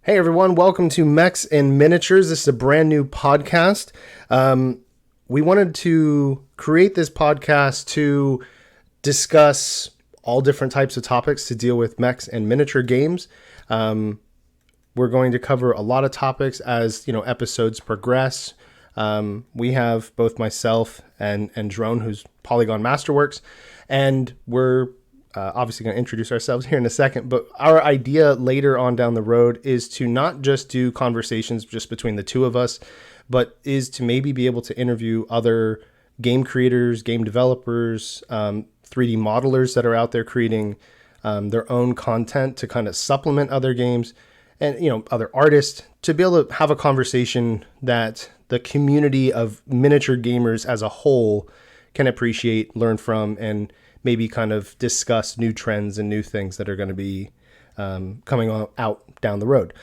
Hey everyone, welcome to Mechs and Miniatures. This is a brand new podcast. We wanted to create this podcast to discuss all different types of topics to deal with mechs and miniature games. We're going to cover a lot of topics as episodes progress. We have both myself and João, who's Polygon Masterworks, and we're obviously going to introduce ourselves here in a second, but our idea later on down the road is to not just do conversations just between the two of us, but is to maybe be able to interview other game creators, game developers, 3D modelers that are out there creating their own content to kind of supplement other games and, other artists, to be able to have a conversation that the community of miniature gamers as a whole can appreciate, learn from, and maybe kind of discuss new trends and new things that are going to be coming out down the road.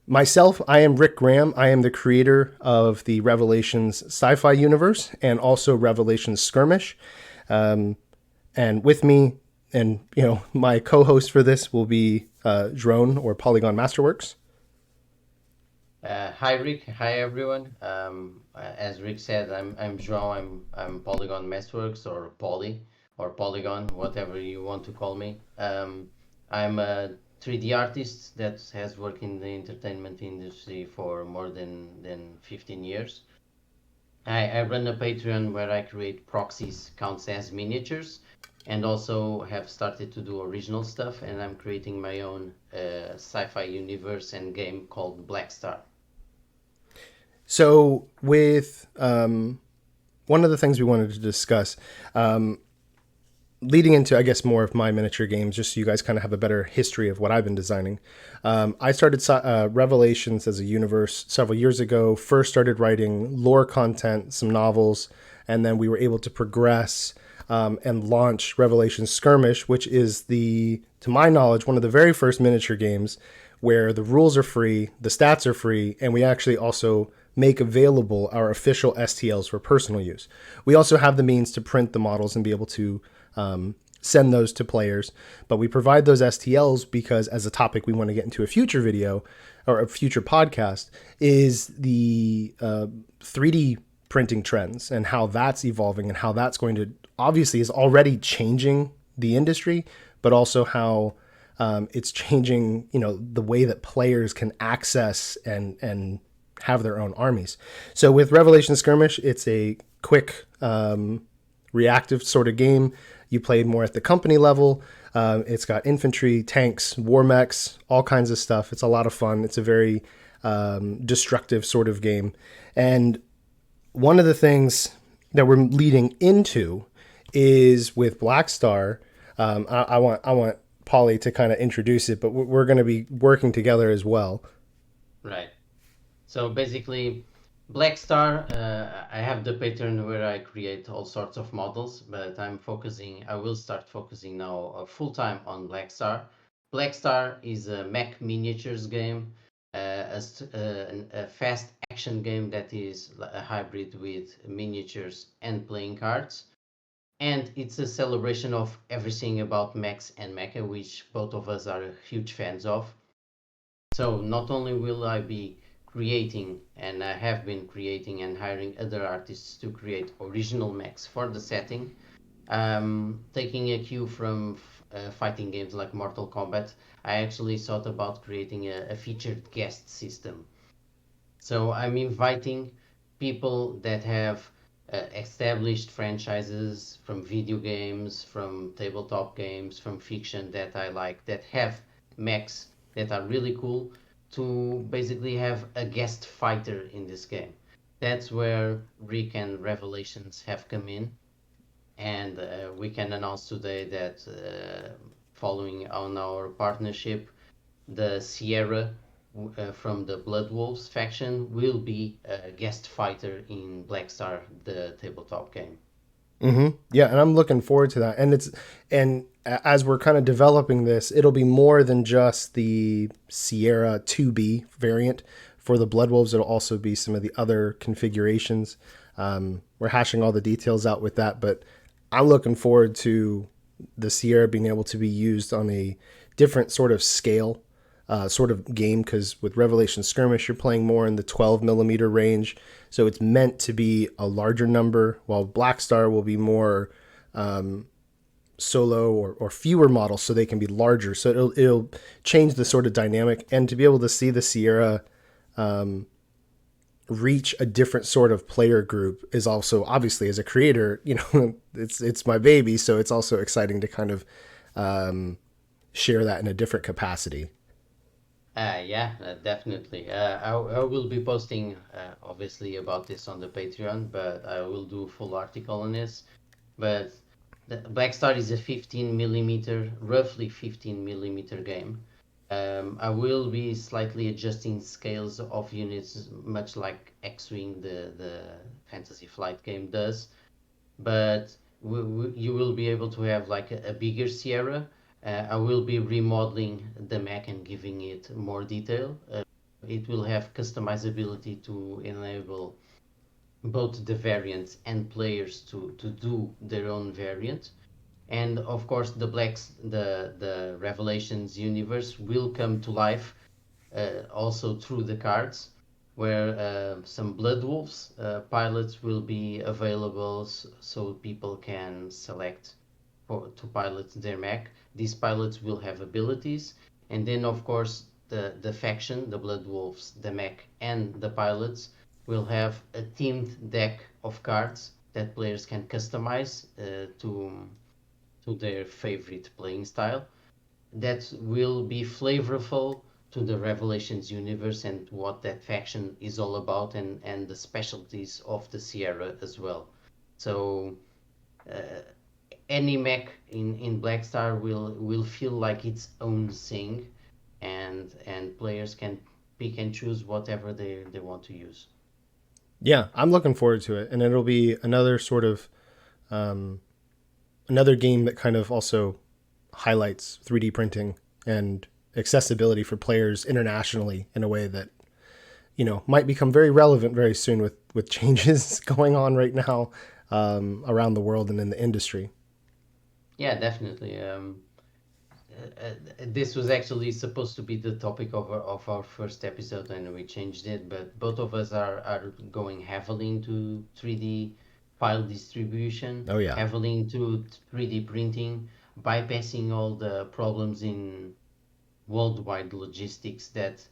Myself, I am Rick Graham. I am the creator of the Revelations sci-fi universe and also Revelations Skirmish. And with me and, my co-host for this will be João or Polygon Masterworks. Hi Rick, hi everyone. As Rick said, I'm João. I'm Polygon Masterworks or Poly or Polygon, whatever you want to call me. I'm a 3D artist that has worked in the entertainment industry for more than 15 years. I run a Patreon where I create proxies counts as miniatures, and also have started to do original stuff, and I'm creating my own sci-fi universe and game called Black Star. So with one of the things we wanted to discuss, leading into, I guess, more of my miniature games, just so you guys kind of have a better history of what I've been designing. I started Revelations as a universe several years ago, first started writing lore content, some novels, and then we were able to progress and launch Revelations Skirmish, which is to my knowledge, one of the very first miniature games where the rules are free, the stats are free, and we actually also make available our official STLs for personal use. We also have the means to print the models and be able to send those to players, but we provide those STLs because, as a topic we want to get into a future video or a future podcast, is the 3D printing trends and how that's evolving and how that's going to obviously is already changing the industry, but also how it's changing, the way that players can access and have their own armies. So with Revelation Skirmish, it's a quick reactive sort of game. You play more at the company level. It's got infantry, tanks, WarMechs, all kinds of stuff. It's a lot of fun. It's a very destructive sort of game. And one of the things that we're leading into is with Black Star. I want Polly to kind of introduce it, but we're going to be working together as well. Right. So basically, Black Star, I have the pattern where I create all sorts of models, but I will start focusing now full-time on Black Star. Black Star is a mech miniatures game, a fast action game that is a hybrid with miniatures and playing cards. And it's a celebration of everything about mechs and mecha, which both of us are huge fans of. So not only will I be creating, and I have been creating and hiring other artists to create original mechs for the setting, taking a cue from fighting games like Mortal Kombat, I actually thought about creating a featured guest system. So I'm inviting people that have established franchises from video games, from tabletop games, from fiction that I like, that have mechs that are really cool, to basically have a guest fighter in this game. That's where Rick and Revelations have come in, and we can announce today that following on our partnership, the Sierra from the Blood Wolves faction will be a guest fighter in Black Star, the tabletop game. Mm-hmm. Yeah, and I'm looking forward to that. And as we're kind of developing this, it'll be more than just the Sierra 2B variant for the Blood Wolves. It'll also be some of the other configurations. We're hashing all the details out with that, but I'm looking forward to the Sierra being able to be used on a different sort of scale sort of game, because with Revelation Skirmish, you're playing more in the 12 millimeter range. So it's meant to be a larger number, while Black Star will be more solo or fewer models, so they can be larger. So it'll change the sort of dynamic. And to be able to see the Sierra reach a different sort of player group is also, obviously, as a creator, it's my baby, so it's also exciting to kind of share that in a different capacity. Yeah, definitely. I will be posting obviously about this on the Patreon, but I will do a full article on this. But the Black Star is a 15 millimeter, roughly 15 millimeter game. I will be slightly adjusting scales of units, much like X-Wing, the Fantasy Flight game does. But you will be able to have like a bigger Sierra. I will be remodeling the Mech and giving it more detail. It will have customizability to enable both the variants and players to do their own variant. And of course, the Revelations universe will come to life also through the cards, where some Blood Wolves pilots will be available, so people can select to pilot their mech. These pilots will have abilities, and then of course the faction, the Blood Wolves, the mech, and the pilots will have a themed deck of cards that players can customize to their favorite playing style, that will be flavorful to the Revelations universe and what that faction is all about, and the specialties of the Sierra as well. So uh, any mech in Black Star will feel like its own thing, and players can pick and choose whatever they want to use. Yeah, I'm looking forward to it, and it'll be another sort of another game that kind of also highlights 3D printing and accessibility for players internationally in a way that might become very relevant very soon with changes going on right now around the world and in the industry. Yeah, definitely. This was actually supposed to be the topic of our first episode, and we changed it. But both of us are going heavily into 3D file distribution, Oh yeah. heavily into 3D printing, bypassing all the problems in worldwide logistics that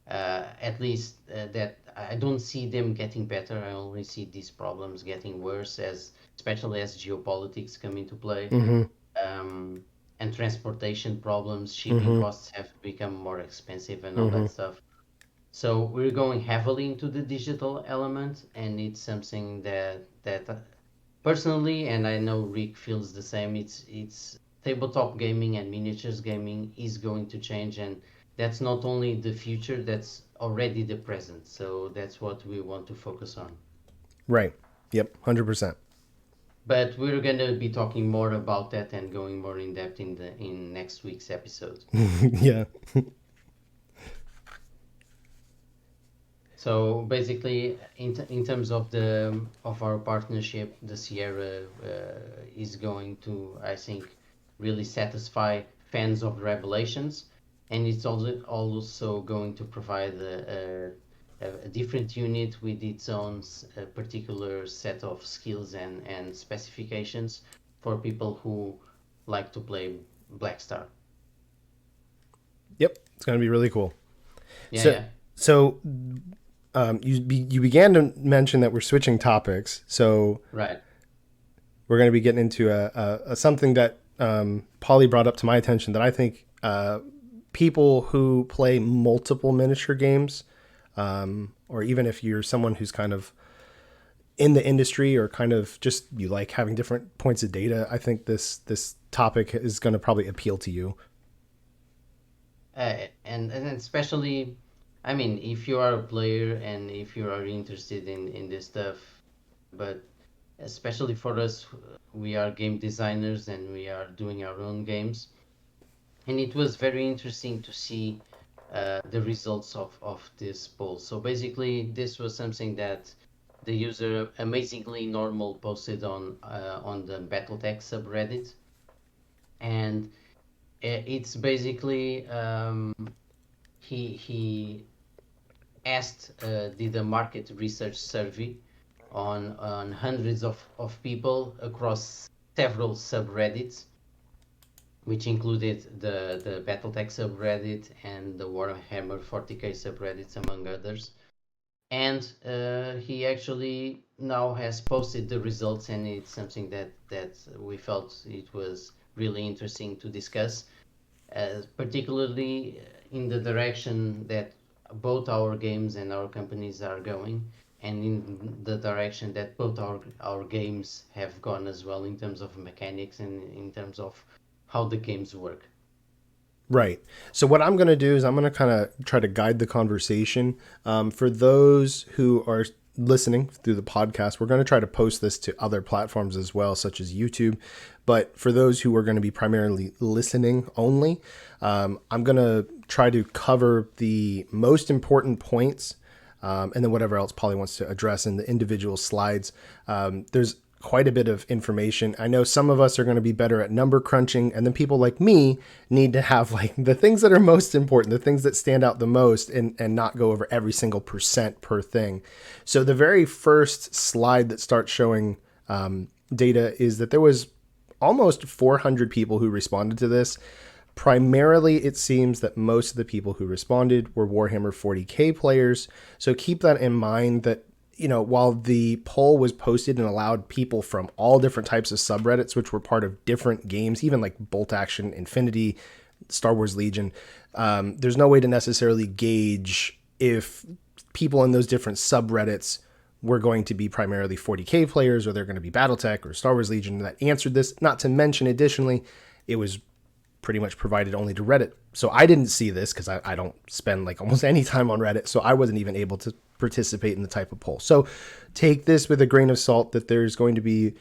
at least that I don't see them getting better. I only see these problems getting worse, as especially as geopolitics come into play, Mm-hmm. um, and transportation problems, shipping Mm-hmm. costs have become more expensive and all Mm-hmm. that stuff. So we're going heavily into the digital element, and it's something that personally, and I know Rick feels the same. It's tabletop gaming and miniatures gaming is going to change, and that's not only the future, that's already the present. So that's what we want to focus on. Right. Yep. 100%. But we're gonna be talking more about that and going more in depth in next week's episode. Yeah. So basically, in terms of the of our partnership, the Sierra is going to, I think, really satisfy fans of Revelations, and it's also going to provide a different unit with its own particular set of skills and specifications for people who like to play Black Star. Yep. It's going to be really cool. Yeah, So, yeah, so you began to mention that we're switching topics. So right. we're going to be getting into a something that Polly brought up to my attention that I think people who play multiple miniature games, or even if you're someone who's kind of in the industry or kind of just you like having different points of data, I think this topic is going to probably appeal to you. And especially, I mean, if you are a player and if you are interested in this stuff, but especially for us, we are game designers and we are doing our own games, and it was very interesting to see the results of this poll. So basically, this was something that the user Amazingly Normal posted on the BattleTech subreddit, and it's basically he asked did a market research survey on hundreds of people across several subreddits, which included the Battletech subreddit and the Warhammer 40k subreddits, among others. And he actually now has posted the results, and it's something that we felt it was really interesting to discuss, particularly in the direction that both our games and our companies are going, and in the direction that both our games have gone as well, in terms of mechanics and in terms of how the games work. Right. So what I'm going to do is I'm going to kind of try to guide the conversation. For those who are listening through the podcast, we're going to try to post this to other platforms as well, such as YouTube. But for those who are going to be primarily listening only, I'm going to try to cover the most important points, and then whatever else Polly wants to address in the individual slides. There's quite a bit of information. I know some of us are going to be better at number crunching, and then people like me need to have like the things that are most important, the things that stand out the most, and not go over every single percent per thing. So the very first slide that starts showing data is that there was almost 400 people who responded to this. Primarily, it seems that most of the people who responded were Warhammer 40k players. So keep that in mind, that while the poll was posted and allowed people from all different types of subreddits, which were part of different games, even like Bolt Action, Infinity, Star Wars Legion, there's no way to necessarily gauge if people in those different subreddits were going to be primarily 40k players, or they're going to be Battletech or Star Wars Legion that answered this. Not to mention, additionally, it was pretty much provided only to Reddit. So I didn't see this because I don't spend like almost any time on Reddit. So I wasn't even able to participate in the type of poll. So take this with a grain of salt, that there's going to be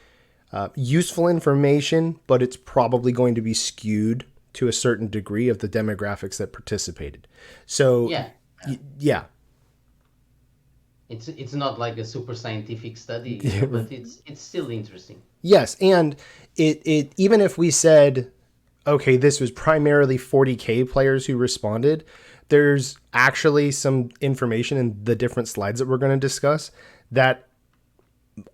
useful information, but it's probably going to be skewed to a certain degree of the demographics that participated. So Yeah, yeah. it's not like a super scientific study, but it's still interesting. Yes. And it even if we said, okay, this was primarily 40k players who responded, there's actually some information in the different slides that we're going to discuss that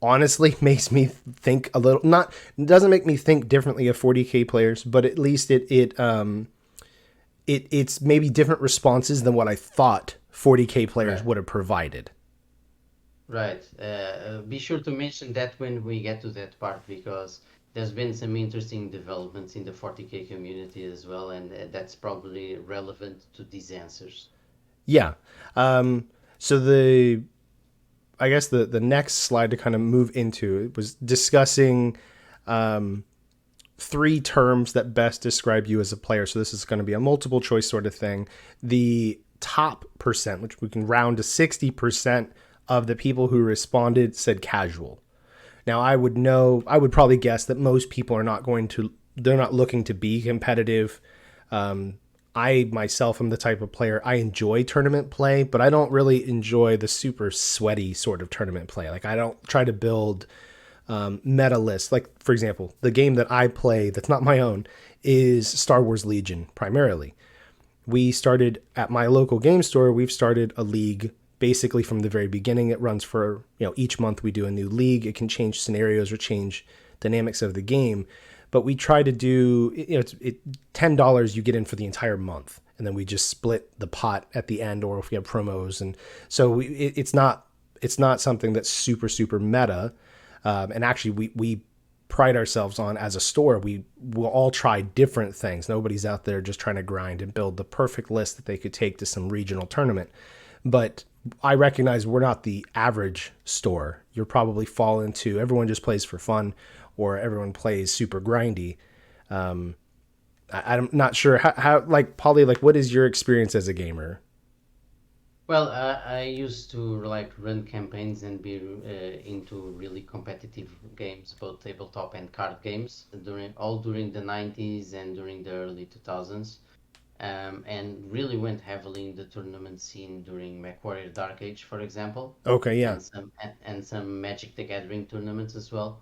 honestly makes me think a little, not, doesn't make me think differently of 40k players, but at least it's maybe different responses than what I thought 40k players Right. would have provided. Right. Be sure to mention that when we get to that part, because there's been some interesting developments in the 40k community as well, and that's probably relevant to these answers. Yeah. So I guess the next slide to kind of move into, it was discussing three terms that best describe you as a player. So this is going to be a multiple choice sort of thing. The top percent, which we can round to 60% of the people who responded, said casual. Now I would probably guess that most people are not they're not looking to be competitive. I myself am the type of player, I enjoy tournament play, but I don't really enjoy the super sweaty sort of tournament play. Like I don't try to build meta lists. Like for example, the game that I play that's not my own is Star Wars Legion primarily. We started at my local game store. We've started a league basically from the very beginning. It runs for, each month we do a new league. It can change scenarios or change dynamics of the game. But we try to do, it's $10 you get in for the entire month. And then we just split the pot at the end, or if we have promos. And so it's not something that's super, super meta. And actually we pride ourselves on, as a store, we will all try different things. Nobody's out there just trying to grind and build the perfect list that they could take to some regional tournament. But I recognize we're not the average store. You'll probably fall into everyone just plays for fun, or everyone plays super grindy. I'm not sure how like Polly, like what is your experience as a gamer? Well, I used to like run campaigns and be into really competitive games, both tabletop and card games, during the 90s and during the early 2000s. And really went heavily in the tournament scene during MechWarrior Dark Age, for example, Okay, yeah. and some Magic the Gathering tournaments as well.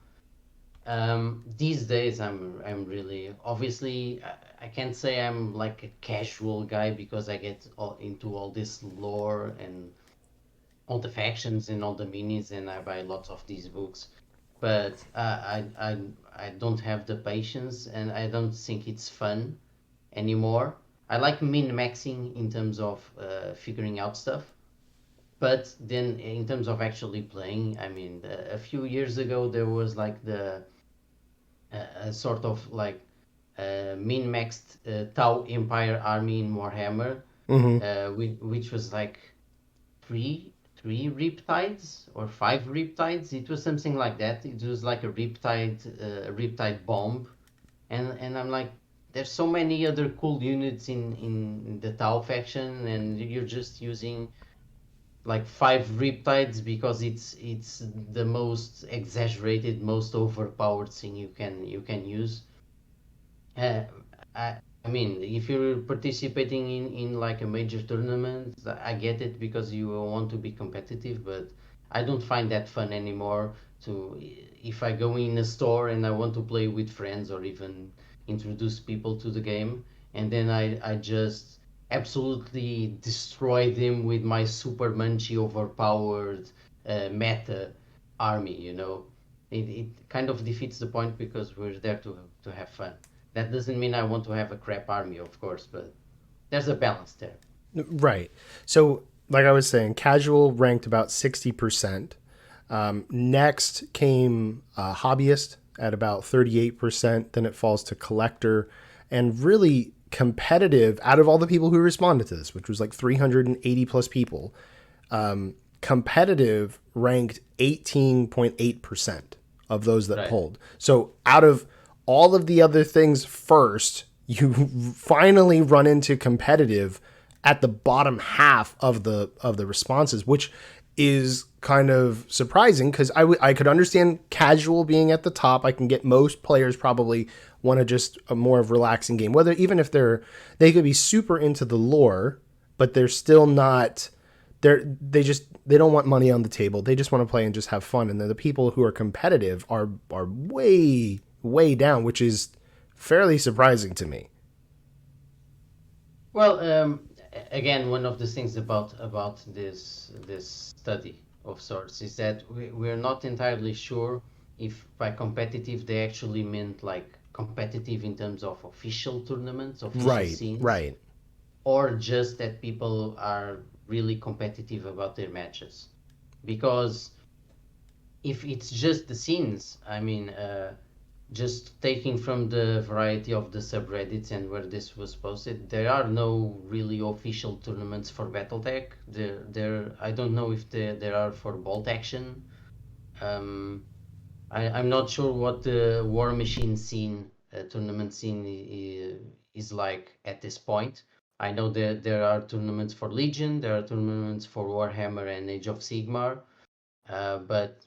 These days, I'm really obviously I can't say I'm like a casual guy because I get into all this lore and all the factions and all the minis, and I buy lots of these books. But I don't have the patience, and I don't think it's fun anymore. I like min-maxing in terms of figuring out stuff, but then in terms of actually playing, I mean, a few years ago there was like the a sort of like min-maxed Tau Empire army in Warhammer, Mm-hmm. which was like three riptides or five riptides. It was something like that. It was like a riptide bomb, and I'm like, there's so many other cool units in the Tau faction, and you're just using like five riptides because it's the most exaggerated, most overpowered thing you can use. Uh, I I mean, if you're participating in like a major tournament, I get it because you want to be competitive, but I don't find that fun anymore. To If I go in a store and I want to play with friends or even introduce people to the game, and then I just absolutely destroy them with my super munchy overpowered meta army. It kind of defeats the point because we're there to have fun. That doesn't mean I want to have a crap army, of course, but there's a balance there. Right. So, like I was saying, casual ranked about 60%. Next came hobbyist at about 38%. Then it falls to collector, and really competitive out of all the people who responded to this, which was like 380 plus people. Competitive ranked 18.8% of those that Right. polled. So out of all of the other things first, you finally run into competitive at the bottom half of the responses, which is kind of surprising because I could understand casual being at the top. I can get most players probably want to just a more of relaxing game, whether even if they could be super into the lore, but they're still not. They don't want money on the table. They just want to play and just have fun. And then the people who are competitive are way down, which is fairly surprising to me. Well, again, one of the things about this study of sorts is that we're not entirely sure if by competitive they actually meant like competitive in terms of official tournaments, official Right, scenes, right. or just that people are really competitive about their matches. Because if it's just the scenes, I mean, just taking from the variety of the subreddits and where this was posted, there are no really official tournaments for BattleTech. I don't know if there are for Bolt Action. Um, I'm not sure what the War Machine scene, tournament scene is like at this point. I know that there are tournaments for Legion, there are tournaments for Warhammer and Age of Sigmar, but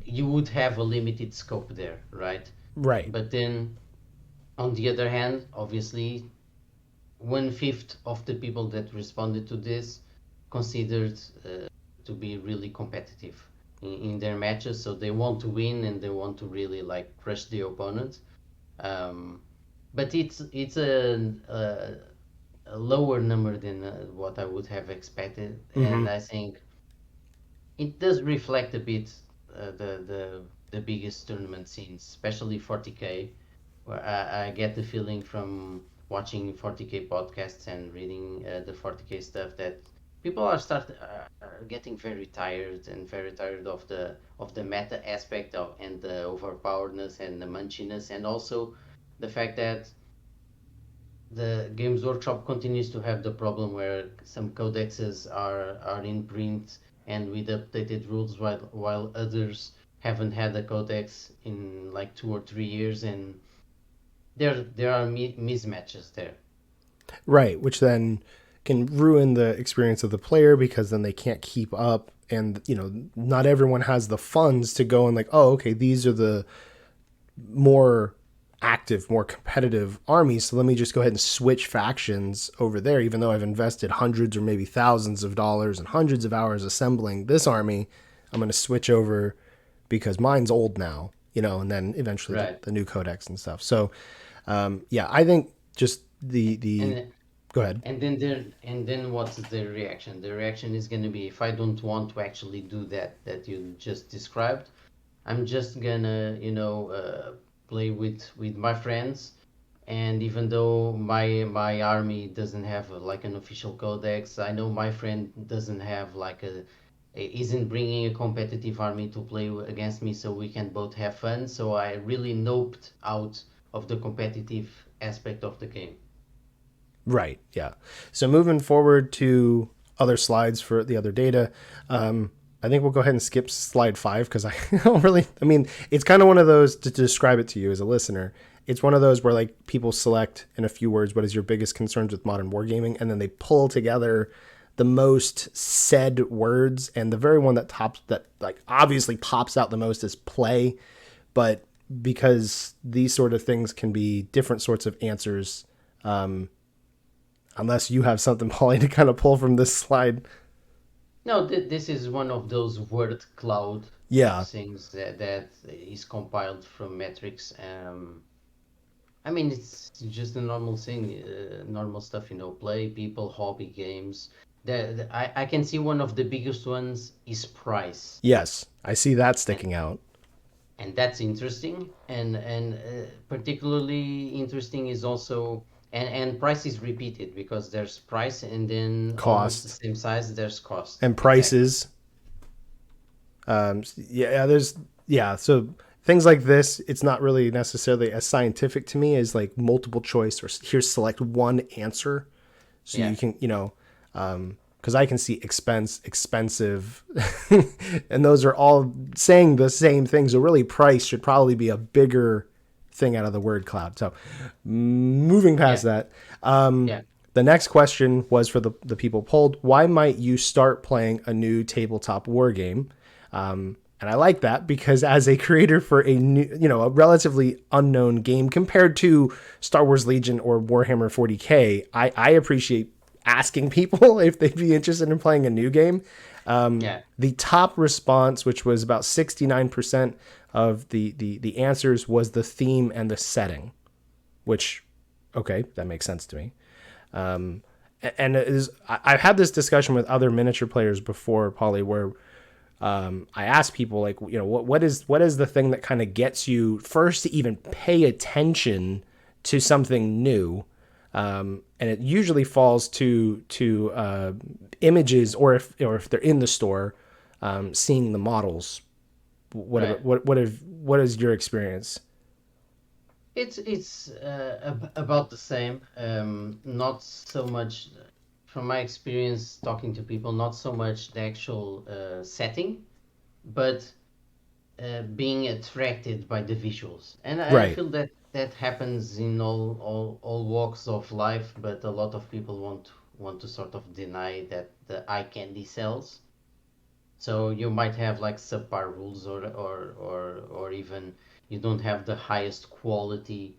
you would have a limited scope there, right? Right. But then, on the other hand, obviously, one-fifth of the people that responded to this considered to be really competitive in their matches, so they want to win and they want to really like crush the opponent. Um, but it's a lower number than what I would have expected, Mm-hmm. and I think it does reflect a bit the biggest tournament scenes, especially 40k, where I get the feeling from watching 40k podcasts and reading the 40k stuff that people are getting very tired and very tired of the meta aspect of and the overpoweredness and the munchiness, and also the fact that the Games Workshop continues to have the problem where some codexes are in print and with updated rules, while others haven't had a codex in like 2 or 3 years, and there are mismatches there. Right, which then can ruin the experience of the player because then they can't keep up, and not everyone has the funds to go and like, oh, okay, these are the more active, more competitive armies, so let me just go ahead and switch factions over there, even though I've invested hundreds or maybe thousands of dollars and hundreds of hours assembling this army. I'm going to switch over because mine's old now. and then eventually Right. the new codex and stuff. So, yeah, I think just the And go ahead. and then what's the reaction? The reaction is going to be if I don't want to actually do that you just described, I'm just gonna, play with my friends. And even though my army doesn't have like an official codex, I know my friend doesn't have like isn't bringing a competitive army to play against me, so we can both have fun. So I really noped out of the competitive aspect of the game. Right. Yeah. So moving forward to other slides for the other data, I think we'll go ahead and skip slide 5 because I don't really. I mean, it's kind of one of those to describe it to you as a listener. It's one of those where like people select in a few words what is your biggest concerns with modern wargaming, and then they pull together the most said words, and the very one that tops that like obviously pops out the most is play, but because these sort of things can be different sorts of answers, unless you have something, Polly, to kind of pull from this slide. No, this is one of those word cloud Yeah. things that is compiled from metrics. I mean, it's just a normal thing, normal stuff, play, people, hobby, games. I can see one of the biggest ones is price, Yes. I see that and sticking out. and that's interesting. And particularly interesting is also and price is repeated because there's price and then almost the Cost same size there's cost. and Exactly. prices. Yeah. There's, yeah. So things like this, it's not really necessarily as scientific to me as like multiple choice or here's select one answer. So Yeah. you can, because I can see expense, expensive, and those are all saying the same thing. So really, price should probably be a bigger thing out of the word cloud. So moving past Yeah. that, Yeah. the next question was for the people polled: why might you start playing a new tabletop war game? And I like that because as a creator for a new, a relatively unknown game compared to Star Wars Legion or Warhammer 40K, I appreciate asking people if they'd be interested in playing a new game. Yeah. The top response, which was about 69% of the answers, was the theme and the setting, which, okay, that makes sense to me. And it is, I've had this discussion with other miniature players before, Polly, where I ask people like, what is the thing that kind of gets you first to even pay attention to something new, and it usually falls to images, or if they're in the store, seeing the models. What Right. about, what is your experience? It's about the same. Not so much from my experience talking to people, not so much the actual setting, but being attracted by the visuals. And I Right. feel that happens in all walks of life, but a lot of people want to sort of deny that the eye candy sells. So you might have like subpar rules or even you don't have the highest quality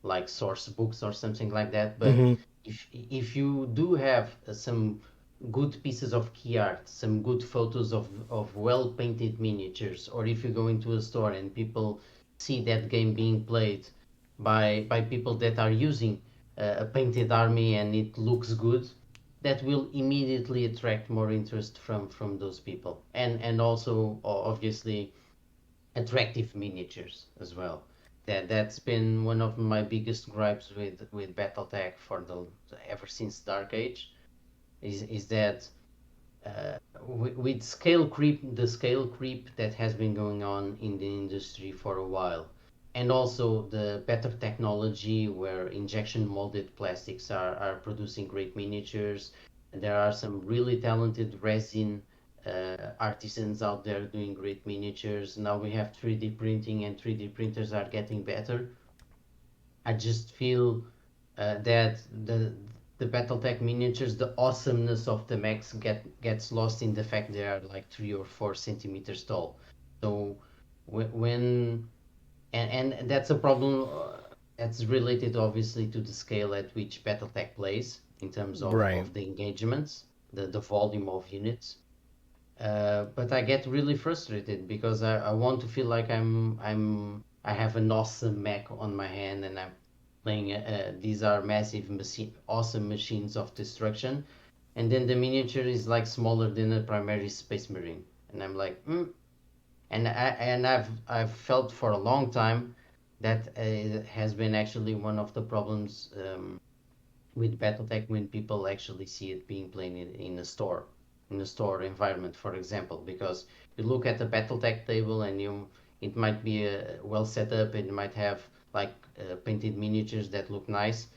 like source books or something like that. But Mm-hmm. if you do have some good pieces of key art, some good photos of well painted miniatures, or if you go into a store and people see that game being played by people that are using a painted army and it looks good, that will immediately attract more interest from those people, and also obviously attractive miniatures as well. That's been one of my biggest gripes with BattleTech for the ever since Dark Age, is that with scale creep, the scale creep that has been going on in the industry for a while, and also the better technology where injection molded plastics are producing great miniatures. And there are some really talented resin artisans out there doing great miniatures. Now we have 3D printing, and 3D printers are getting better. I just feel that the BattleTech miniatures, the awesomeness of the mechs gets lost in the fact they are like 3 or 4 centimeters tall. So when and that's a problem that's related obviously to the scale at which BattleTech plays in terms Right. of the engagements, the volume of units. But I get really frustrated because I want to feel like I have an awesome mech on my hand and I'm playing. These are massive machine, awesome machines of destruction, and then the miniature is like smaller than a primary space marine, and I'm like, I've felt for a long time that has been actually one of the problems with BattleTech when people actually see it being played in a store environment, for example, because you look at the BattleTech table and it might be well set up and it might have like painted miniatures that look nice,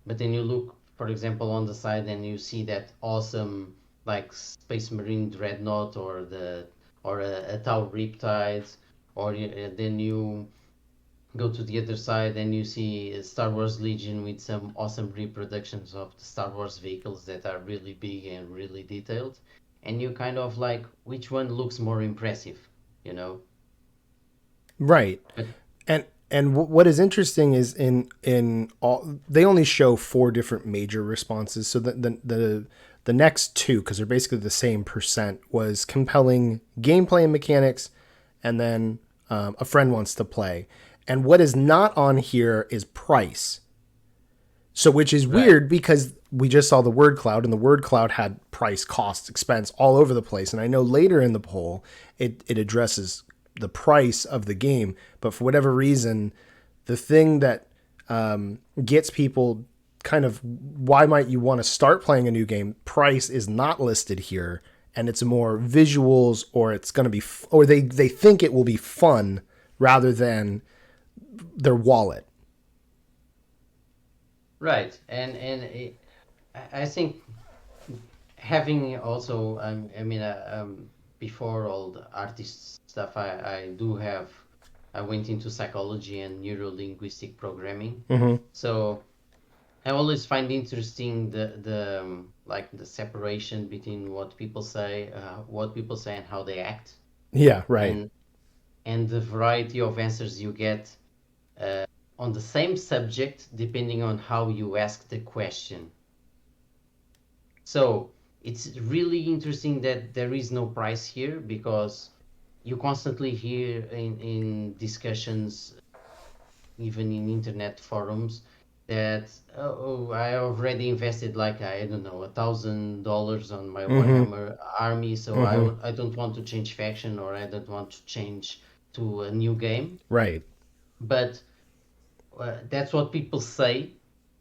but then you look, for example, on the side and you see that awesome like Space Marine Dreadnought or a Tau Riptide, or then you go to the other side and you see Star Wars Legion with some awesome reproductions of the Star Wars vehicles that are really big and really detailed, and you kind of like which one looks more impressive, you know? Right. But And what is interesting is in all they only show 4 different major responses. So the next two, because they're basically the same percent, was compelling gameplay and mechanics, and then a friend wants to play. And what is not on here is price. So which is right, weird because we just saw the word cloud, and the word cloud had price, cost, expense all over the place. And I know later in the poll it addresses the price of the game, but for whatever reason, the thing that gets people kind of why might you want to start playing a new game, price is not listed here, and it's more visuals, or it's going to be or they think it will be fun rather than their wallet. right, I think having also I mean before all the artist stuff I do have I went into psychology and neuro linguistic programming, so I always find interesting the like the separation between what people say and how they act, Yeah, right. and the variety of answers you get on the same subject depending on how you ask the question. So it's really interesting that there is no price here because you constantly hear in discussions, even in internet forums, that I already invested like I don't know $1,000 on my Warhammer army, so I don't want to change faction or I don't want to change to a new game. Right. But that's what people say.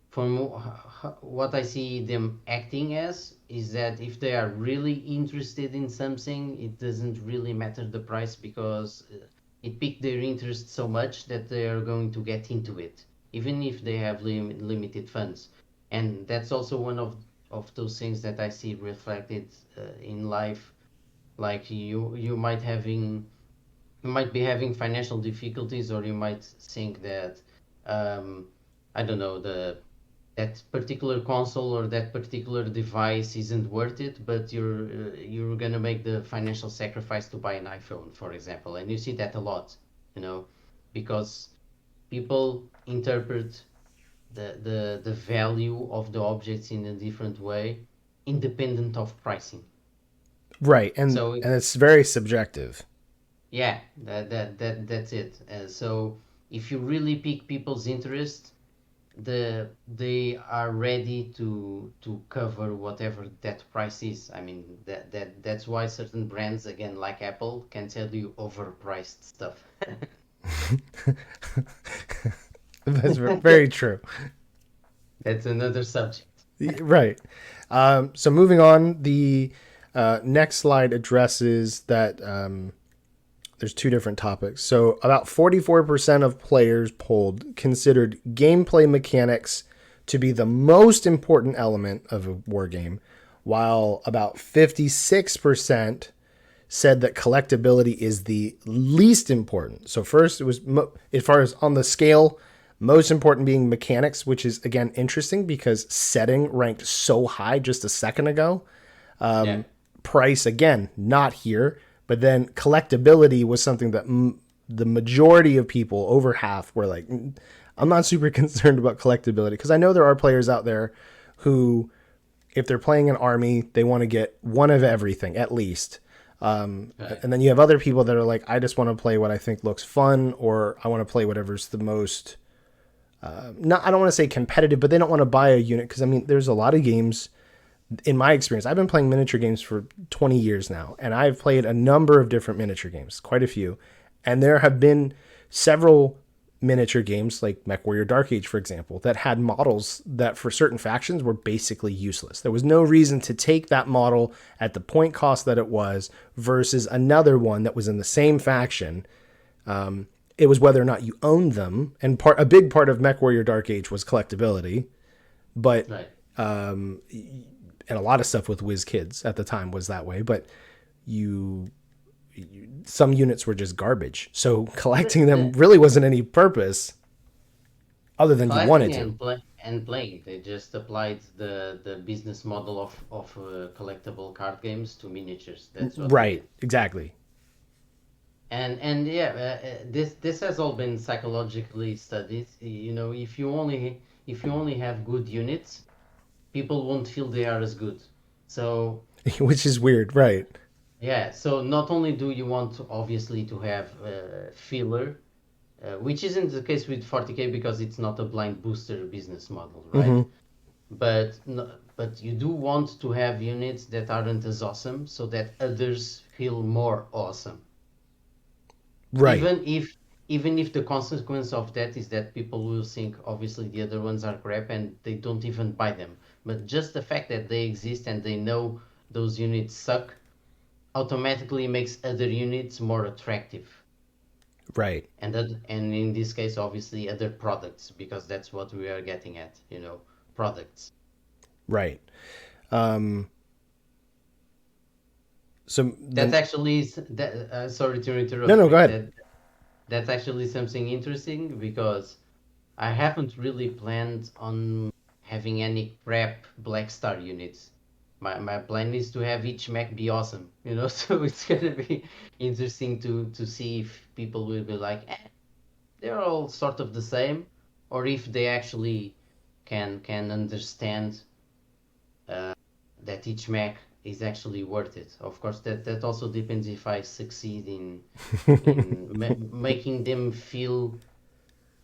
From what I see them acting as is that if they are really interested in something, it doesn't really matter the price because it piqued their interest so much that they are going to get into it, even if they have limited funds. And that's also one of those things that I see reflected in life. Like you might be having financial difficulties, or you might think that um, I don't know that particular console or that particular device isn't worth it, but you're gonna make the financial sacrifice to buy an iPhone, for example, and you see that a lot, you know, because people interpret the value of the objects in a different way, independent of pricing. Right. So And it's very subjective. yeah, that's it. So if you really pique people's interest, they are ready to cover whatever that price is. I mean that's why certain brands, again like Apple, can sell you overpriced stuff. That's very true. That's another subject. Right. So moving on, the next slide addresses that there's 2 different topics. So about 44% of players polled considered gameplay mechanics to be the most important element of a war game, while about 56% said that collectability is the least important. So first, it was as far as on the scale, most important being mechanics, which is again interesting because setting ranked so high just a second ago. Yeah. Price again not here, but then collectability was something that the majority of people, over half, were like, I'm not super concerned about collectability, because I know there are players out there who, if they're playing an army, they want to get one of everything at least. Right. And then you have other people that are like, I just want to play what I think looks fun, or I want to play whatever's the most, not, I don't want to say competitive, but they don't want to buy a unit. Cause I mean, there's a lot of games in my experience. I've been playing miniature games for 20 years now, and I've played a number of different miniature games, quite a few. And there have been several miniature games like Mech Warrior Dark Age, for example, that had models that for certain factions were basically useless. There was no reason to take that model at the point cost that it was versus another one that was in the same faction. It was whether or not you owned them, and a big part of Mech Warrior Dark Age was collectability, but Right. and a lot of stuff with Whiz Kids at the time was that way. But you some units were just garbage, so collecting them The really wasn't any purpose other than you wanted collecting to. and playing, they just applied the business model of collectible card games to miniatures. That's what they Right, did. exactly. And yeah, this has all been psychologically studied. You know, if you only have good units, people won't feel they are as good. So Which is weird, right? yeah, so not only do you want to, obviously to have filler, which isn't the case with 40k because it's not a blind booster business model, right? Hmm. But but you do want to have units that aren't as awesome so that others feel more awesome. Right, Even if even if the consequence of that is that people will think obviously the other ones are crap and they don't even buy them. But just the fact that they exist and they know those units suck automatically makes other units more attractive. right, And in this case obviously other products because that's what we are getting at, products. right. Um, so That then, actually is that sorry to no, interrupt no, go you. ahead. That's actually something interesting because I haven't really planned on having any crap Black Star units. My plan is to have each mech be awesome, so it's gonna be interesting to see if people will be like, they're all sort of the same, or if they actually can understand uh, that each mech is actually worth it. Of course, that also depends if I succeed in making them feel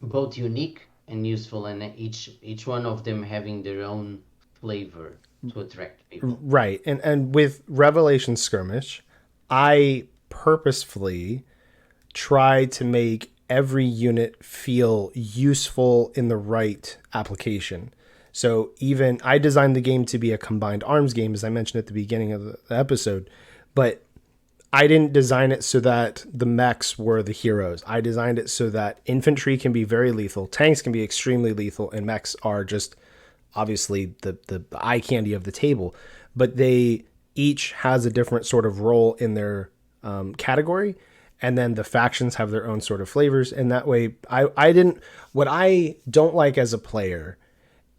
both unique and useful, and each one of them having their own flavor to attract people. Right. And with Revelation Skirmish, I purposefully try to make every unit feel useful in the right application. So even I designed the game to be a combined arms game, as I mentioned at the beginning of the episode, but I didn't design it so that the mechs were the heroes. I designed it so that infantry can be very lethal, tanks can be extremely lethal, and mechs are just obviously the eye candy of the table. But they each has a different sort of role in their category, and then the factions have their own sort of flavors. And that way, I didn't. What I don't like as a player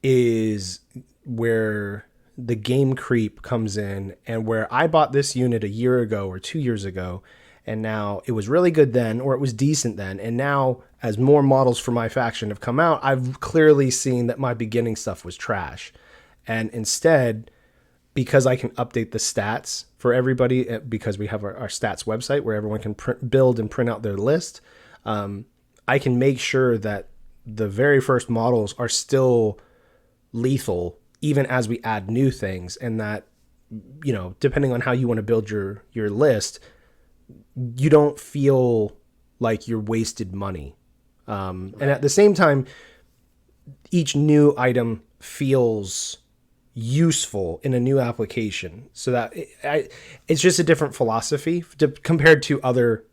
is where the game creep comes in, and where I bought this unit a year ago or 2 years ago, and now it was really good then, or it was decent then, and now as more models for my faction have come out, I've clearly seen that my beginning stuff was trash. And instead, because I can update the stats for everybody, because we have our stats website where everyone can build and print out their list, I can make sure that the very first models are still lethal even as we add new things, and that, depending on how you want to build your list, you don't feel like you're wasted money. And at Right. the same time, each new item feels useful in a new application, so that it's just a different philosophy compared to other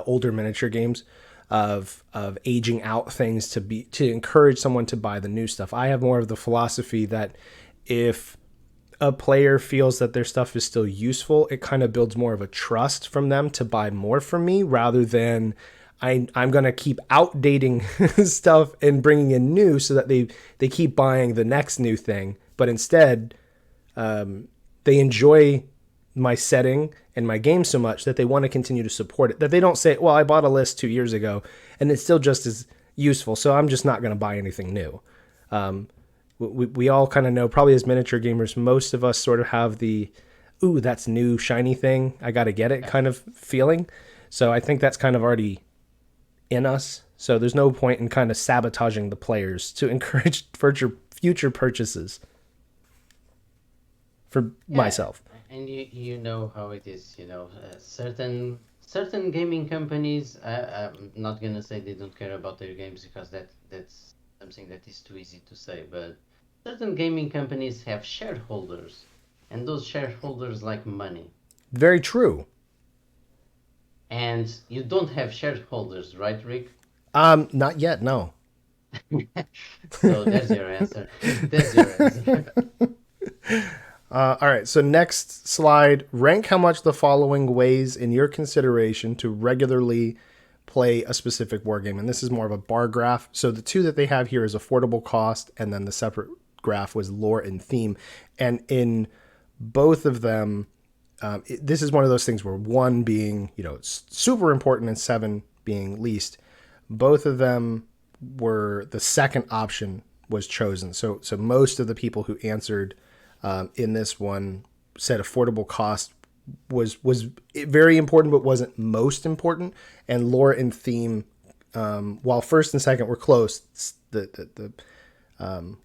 older miniature games of aging out things to encourage someone to buy the new stuff. I have more of the philosophy that if a player feels that their stuff is still useful, it kind of builds more of a trust from them to buy more from me, rather than I'm going to keep outdating stuff and bringing in new so that they keep buying the next new thing. But instead, they enjoy my setting and my game so much that they want to continue to support it. That they don't say, well, I bought a list 2 years ago and it's still just as useful, so I'm just not going to buy anything new. We all kind of know, probably as miniature gamers, most of us sort of have the ooh, that's new shiny thing, I got to get it kind of feeling. So I think that's kind of already in us. So there's no point in kind of sabotaging the players to encourage future purchases for Yeah, myself. and you know how it is. Certain gaming companies. I'm not gonna say they don't care about their games because that's something that is too easy to say. But certain gaming companies have shareholders, and those shareholders like money. Very true. And you don't have shareholders, right, Rick? Not yet, no. So there's your answer. There's your answer. All right, so next slide. Rank how much the following weighs in your consideration to regularly play a specific war game. And this is more of a bar graph. So the two that they have here is affordable cost, and then the separate graph was lore and theme. And in both of them, this is one of those things where one being, super important and seven being least. Both of them were the second option was chosen. So most of the people who answered in this one said affordable cost was very important, but wasn't most important. And lore and theme, while first and second were close, the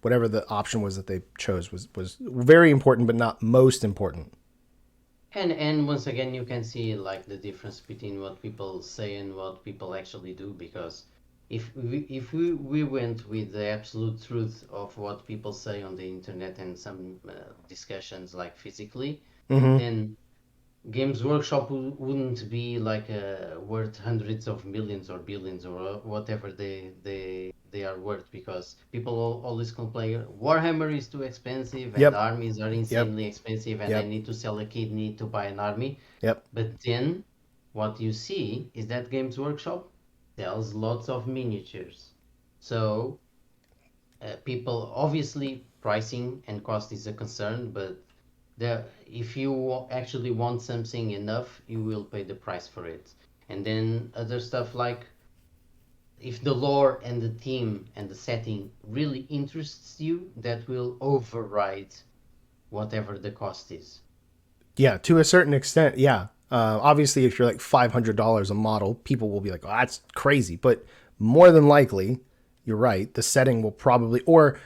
whatever the option was that they chose was very important, but not most important. And once again, you can see like the difference between what people say and what people actually do. Because if we went with the absolute truth of what people say on the internet and some discussions like physically, then Games Workshop wouldn't be like worth hundreds of millions or billions or whatever they are worth, because people always complain Warhammer is too expensive and Yep. armies are Yep. insanely expensive and I Yep. need to sell a kidney to buy an army. Yep. But then what you see is that Games Workshop sells lots of miniatures. So people, obviously pricing and cost is a concern, but if you actually want something enough, you will pay the price for it. And then other stuff like, if the lore and the theme and the setting really interests you, that will override whatever the cost is. Yeah, to a certain extent, yeah. Obviously, if you're like $500 a model, people will be like, "Oh, that's crazy." But more than likely, you're right. The setting will probably, or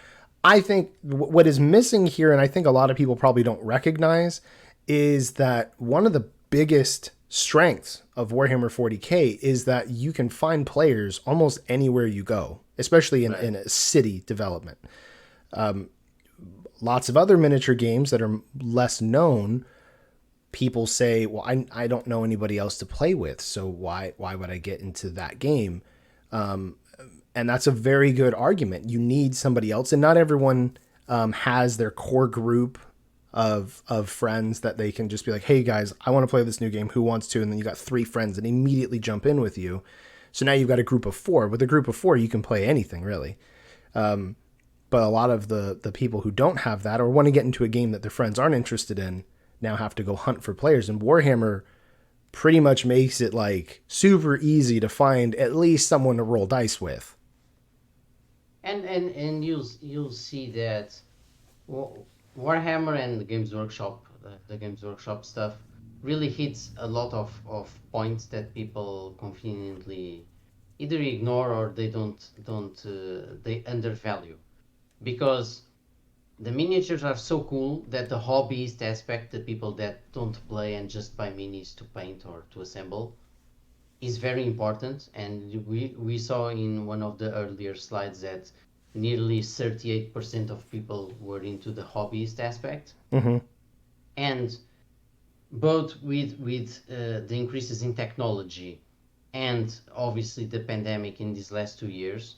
I think what is missing here, and I think a lot of people probably don't recognize, is that one of the biggest strengths of Warhammer 40K is that you can find players almost anywhere you go, especially Right. in a city development. Lots of other miniature games that are less known, people say, well, I don't know anybody else to play with, so why would I get into that game? And that's a very good argument. You need somebody else, and not everyone has their core group of friends that they can just be like, hey guys, I want to play this new game. Who wants to? And then you got three friends that immediately jump in with you. So now you've got a group of four. With a group of four, you can play anything really. But a lot of the people who don't have that or want to get into a game that their friends aren't interested in now have to go hunt for players. And Warhammer pretty much makes it like super easy to find at least someone to roll dice with. And you'll see that Warhammer and the Games Workshop, the Games Workshop stuff, really hits a lot of points that people conveniently either ignore or they undervalue, because the miniatures are so cool that the hobbyist aspect, the people that don't play and just buy minis to paint or to assemble, is very important. And we saw in one of the earlier slides that nearly 38% of people were into the hobbyist aspect. And both with the increases in technology and obviously the pandemic in these last 2 years,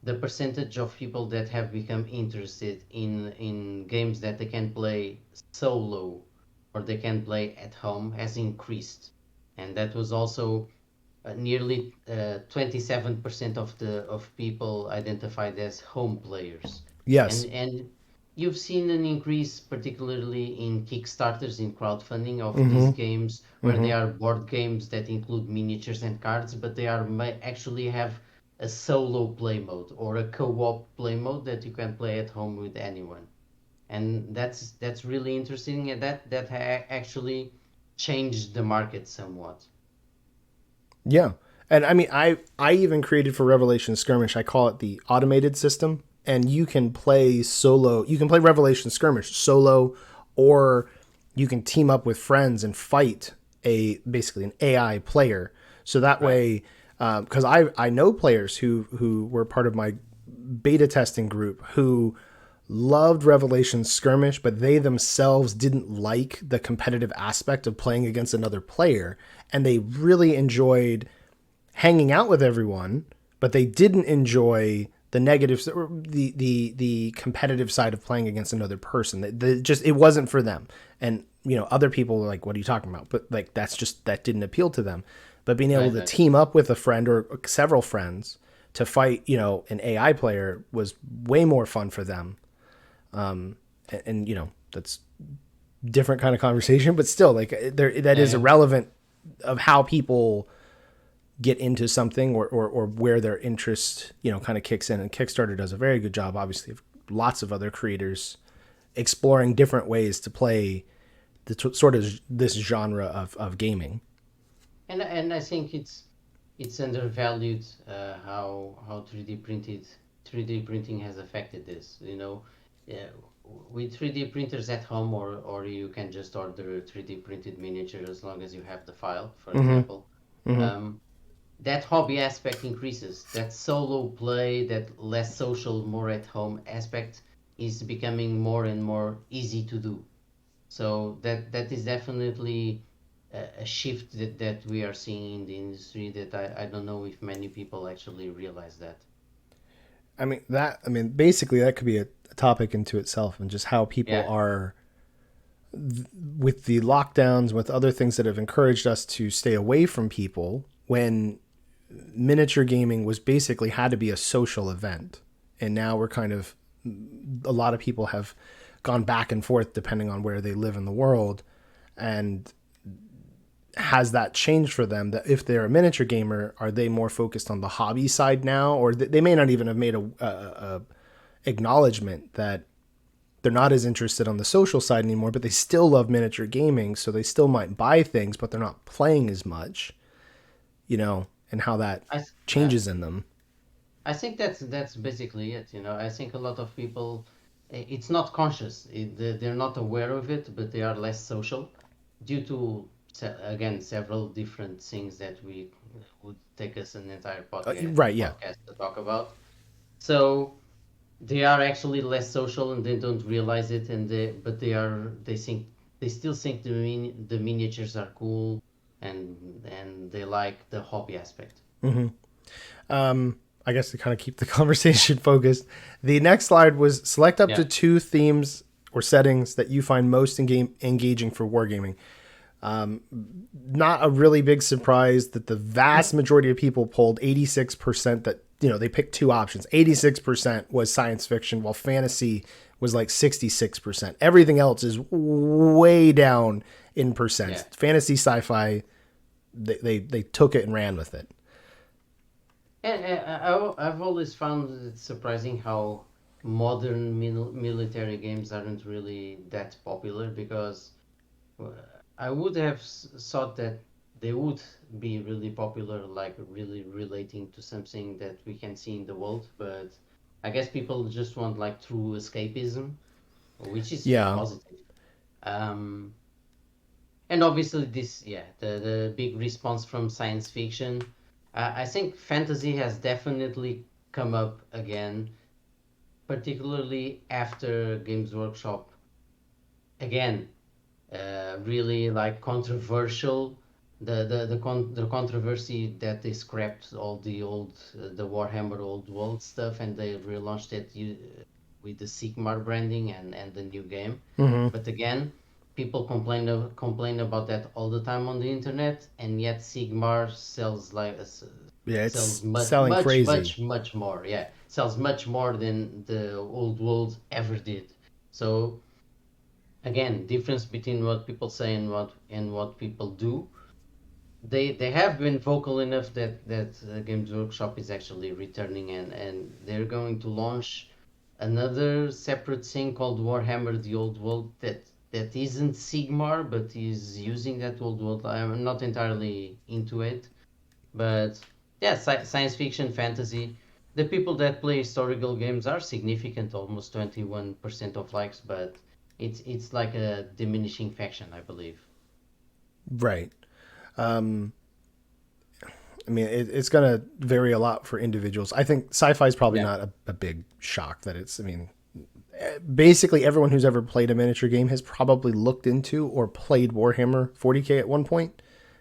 the percentage of people that have become interested in games that they can play solo or they can play at home has increased. And that was also nearly 27% of people identified as home players. Yes. And you've seen an increase, particularly in Kickstarters, in crowdfunding of these games, where they are board games that include miniatures and cards, but they are actually have a solo play mode or a co-op play mode that you can play at home with anyone. and that's really interesting, and actually changed the market somewhat. Yeah. And I mean, I even created for Revelation Skirmish, I call it the automated system. And you can play solo, you can play Revelation Skirmish solo, or you can team up with friends and fight a basically an AI player. So that Right. way, because I know players who were part of my beta testing group who loved Revelation Skirmish, but they themselves didn't like the competitive aspect of playing against another player, and they really enjoyed hanging out with everyone, but they didn't enjoy the negative or the competitive side of playing against another person. Just it wasn't for them. And other people were like, "What are you talking about?" But like that didn't appeal to them. But being able Right. to Right. team up with a friend or several friends to fight, an AI player was way more fun for them. And that's different kind of conversation, but still, like that Yeah. is Yeah. irrelevant of how people get into something or where their interest kind of kicks in. And Kickstarter does a very good job, obviously, of lots of other creators exploring different ways to play sort of this genre of gaming. And I think it's undervalued, how 3D printing has affected this. Yeah, with 3D printers at home, or you can just order a 3D printed miniature as long as you have the file, for Mm-hmm. example. Mm-hmm. Um, that hobby aspect increases. That solo play, that less social, more at home aspect is becoming more and more easy to do. So that is definitely a shift that we are seeing in the industry, that I don't know if many people actually realize that. I mean, basically, that could be a topic into itself, and just how people Yeah. are with the lockdowns, with other things that have encouraged us to stay away from people when miniature gaming was basically had to be a social event. And now we're kind of, a lot of people have gone back and forth depending on where they live in the world. And has that changed for them, that if they're a miniature gamer, are they more focused on the hobby side now? Or they may not even have made a acknowledgement that they're not as interested on the social side anymore, but they still love miniature gaming. So they still might buy things, but they're not playing as much, and how that Yeah. changes in them. I think that's basically it. I think a lot of people, it's not conscious. They're not aware of it, but they are less social due to, again, several different things that we would take us an entire Right. Yeah. podcast to talk about. So they are actually less social, and they don't realize it, but they still think the miniatures are cool, and they like the hobby aspect. I guess to kind of keep the conversation focused, the next slide was select up Yeah. to 2 themes or settings that you find most engaging for wargaming. Not a really big surprise that the vast majority of people polled 86% that, they picked 2 options. 86% was science fiction, while fantasy was like 66%. Everything else is way down in Yeah. percent. Fantasy, sci-fi, they took it and ran with it. And I've always found it surprising how modern military games aren't really that popular, because uh, I would have thought that they would be really popular, like really relating to something that we can see in the world. But I guess people just want like true escapism, which is Yeah. positive. Um, and obviously this, yeah, the big response from science fiction. I think fantasy has definitely come up again, particularly after Games Workshop, again, really like controversial. The controversy that they scrapped all the old, the Warhammer Old World stuff, and they relaunched it with the Sigmar branding and the new game. Mm-hmm. But again, people complain about that all the time on the internet, and yet Sigmar Yeah, sells it's much selling much crazy. much much more. Yeah, sells much more than the Old World ever did. So again, difference between what people say and what people do. They have been vocal enough that Games Workshop is actually returning, and they're going to launch another separate thing called Warhammer: The Old World that isn't Sigmar, but is using that old world. I'm not entirely into it, but yeah, science fiction, fantasy. The people that play historical games are significant, almost 21% of likes, but it's like a diminishing faction, I believe. Right. I mean, it's going to vary a lot for individuals. I think sci-fi is probably Yeah, not a big shock that it's, I mean, basically everyone who's ever played a miniature game has probably looked into or played Warhammer 40K at one point,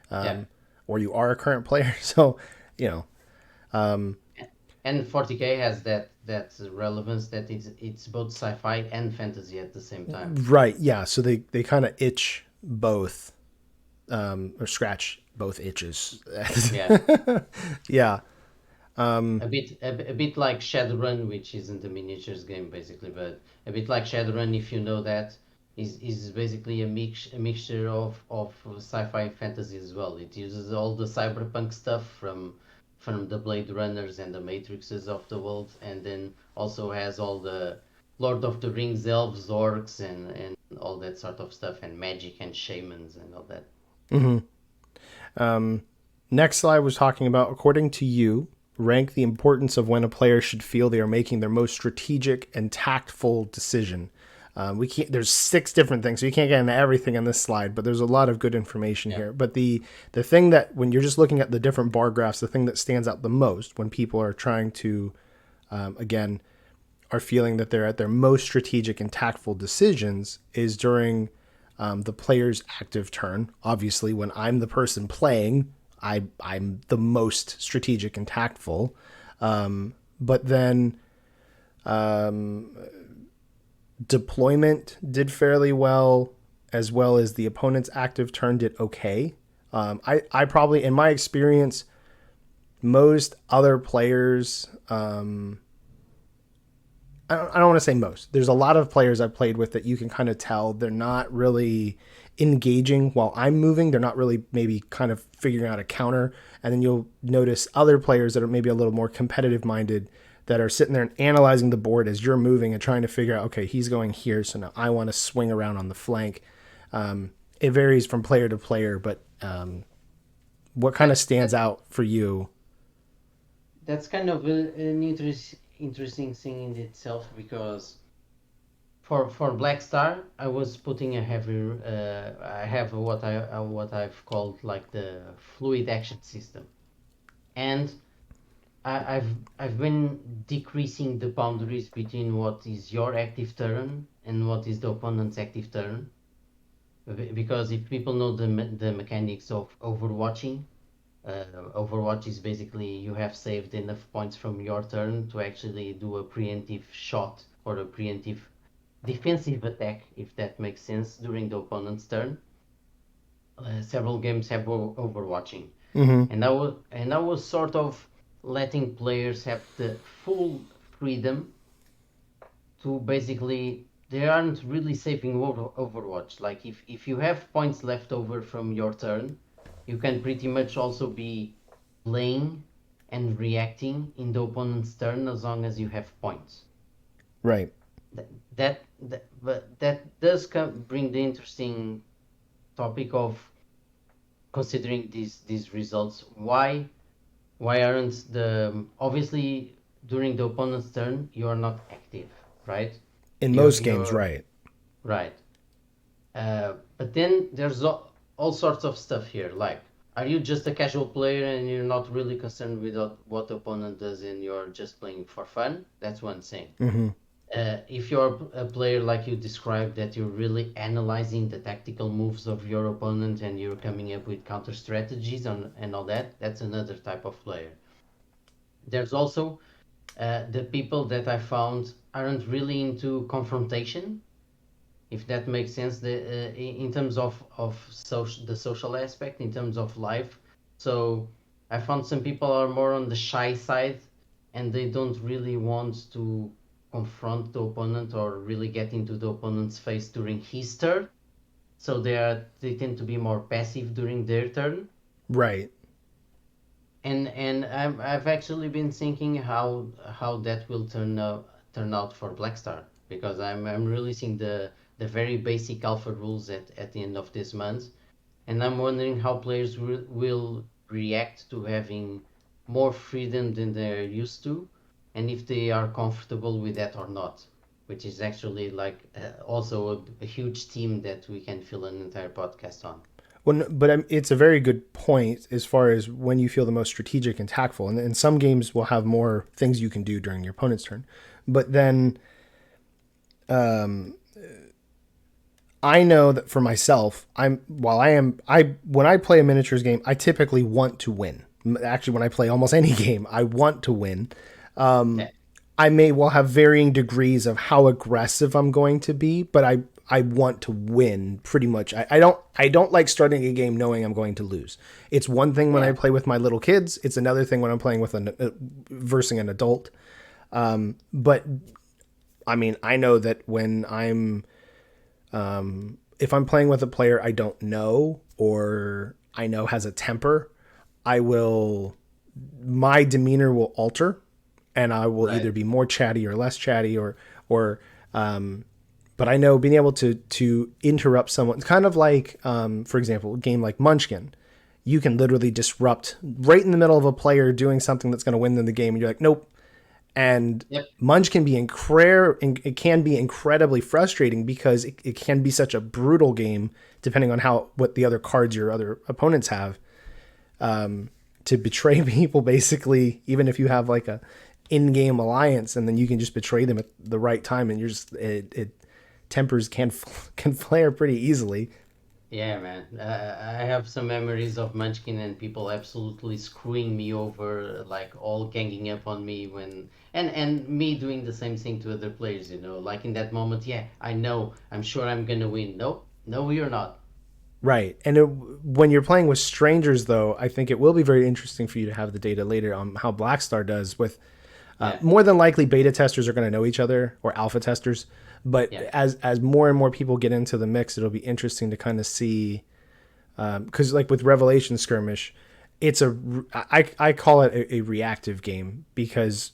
yeah. or you are a current player. So, you know, And 40K has that relevance that it's both sci-fi and fantasy at the same time. right. Yeah. So they kind of itch both, or scratch both itches. Yeah. Yeah. A bit like Shadowrun, which isn't a miniatures game basically, but a bit like Shadowrun, if you know that, is basically a mixture of sci-fi and fantasy as well. It uses all the cyberpunk stuff from the Blade Runners and the Matrixes of the world, and then also has all the Lord of the Rings elves, orcs, and all that sort of stuff, and magic and shamans and all that. Next slide was talking about, according to you, rank the importance of when a player should feel they are making their most strategic and tactful decision. We can't. There's 6 different things, so you can't get into everything on this slide. But there's a lot of good information Yeah. here. But the thing that when you're just looking at the different bar graphs, the thing that stands out the most when people are trying to, again, are feeling that they're at their most strategic and tactful decisions is during the player's active turn. Obviously, when I'm the person playing, I'm the most strategic and tactful. But then deployment did fairly well as the opponent's active turn did okay. I probably, in my experience, most other players, I don't want to say most. There's a lot of players I've played with that you can kind of tell they're not really engaging while I'm moving. They're not really maybe kind of figuring out a counter. And then you'll notice other players that are maybe a little more competitive minded that are sitting there and analyzing the board as you're moving and trying to figure out, okay, he's going here, so now I want to swing around on the flank. It varies from player to player, but what kind of That stands that out for you? that's kind of an interesting thing in itself because for Black Star, I was putting a heavy. I have what I've called like the fluid action system, and I've been decreasing the boundaries between what is your active turn and what is the opponent's active turn. Because if people know the mechanics of overwatching, Overwatch is basically you have saved enough points from your turn to actually do a preemptive shot or a preemptive defensive attack, if that makes sense, during the opponent's turn. Several games have Overwatching, and I was sort of letting players have the full freedom to basically they aren't really saving Overwatch. Like if you have points left over from your turn, you can pretty much also be playing and reacting in the opponent's turn as long as you have points. Right. But that does bring the interesting topic of considering these results. Why aren't the obviously during the opponent's turn you are not active, right? In You're most games, you're right. right. But then there's all sorts of stuff here. Like, are you just a casual player and you're not really concerned with what the opponent does and you're just playing for fun? That's one thing. If you're a player like you described, that you're really analyzing the tactical moves of your opponent and you're coming up with counter strategies and all that, that's another type of player. There's also the people that I found aren't really into confrontation, if that makes sense. In terms of the social aspect, in terms of life. So I found some people are more on the shy side, and they don't really want to confront the opponent or really get into the opponent's face during his turn. So they tend to be more passive during their turn. Right. And I've actually been thinking how that will turn out turn out for Black Star, because I'm releasing the very basic alpha rules at the end of this month, and I'm wondering how players will react to having more freedom than they're used to, and if they are comfortable with that or not, which is actually like also a huge theme that we can fill an entire podcast on. Well, but it's a very good point as far as when you feel the most strategic and tactful. And some games will have more things you can do during your opponent's turn. But then I know that for myself, I when I play a miniatures game, I typically want to win. Actually, when I play almost any game, I want to win. Yeah, I may well have varying degrees of how aggressive I'm going to be, but I want to win pretty much. I don't like starting a game knowing I'm going to lose. It's one thing when I yeah, play with my little kids. It's another thing when I'm playing with versing an adult. But I mean, I know that when I'm if I'm playing with a player I don't know or I know has a temper, I will my demeanor will alter and I will right. either be more chatty or less chatty or but I know being able to interrupt someone, it's kind of like for example, a game like Munchkin. You can literally disrupt right in the middle of a player doing something that's going to win them the game and you're like, "Nope." And Yep. it can be incredibly frustrating because it can be such a brutal game depending on how what the other cards your other opponents have to betray people basically, even if you have like a in-game alliance and then you can just betray them at the right time and you're just it tempers can flare pretty easily. Yeah, man. I have some memories of Munchkin and people absolutely screwing me over, like all ganging up on me when, and me doing the same thing to other players, like in that moment, yeah, I know, I'm sure I'm gonna win. Nope, no, you're not. Right. And when you're playing with strangers, though, I think it will be very interesting for you to have the data later on how Blackstar does with Yeah, more than likely beta testers are going to know each other or alpha testers. But yeah, as more and more people get into the mix, it'll be interesting to kind of see because like with Revelation Skirmish, it's I call it a reactive game because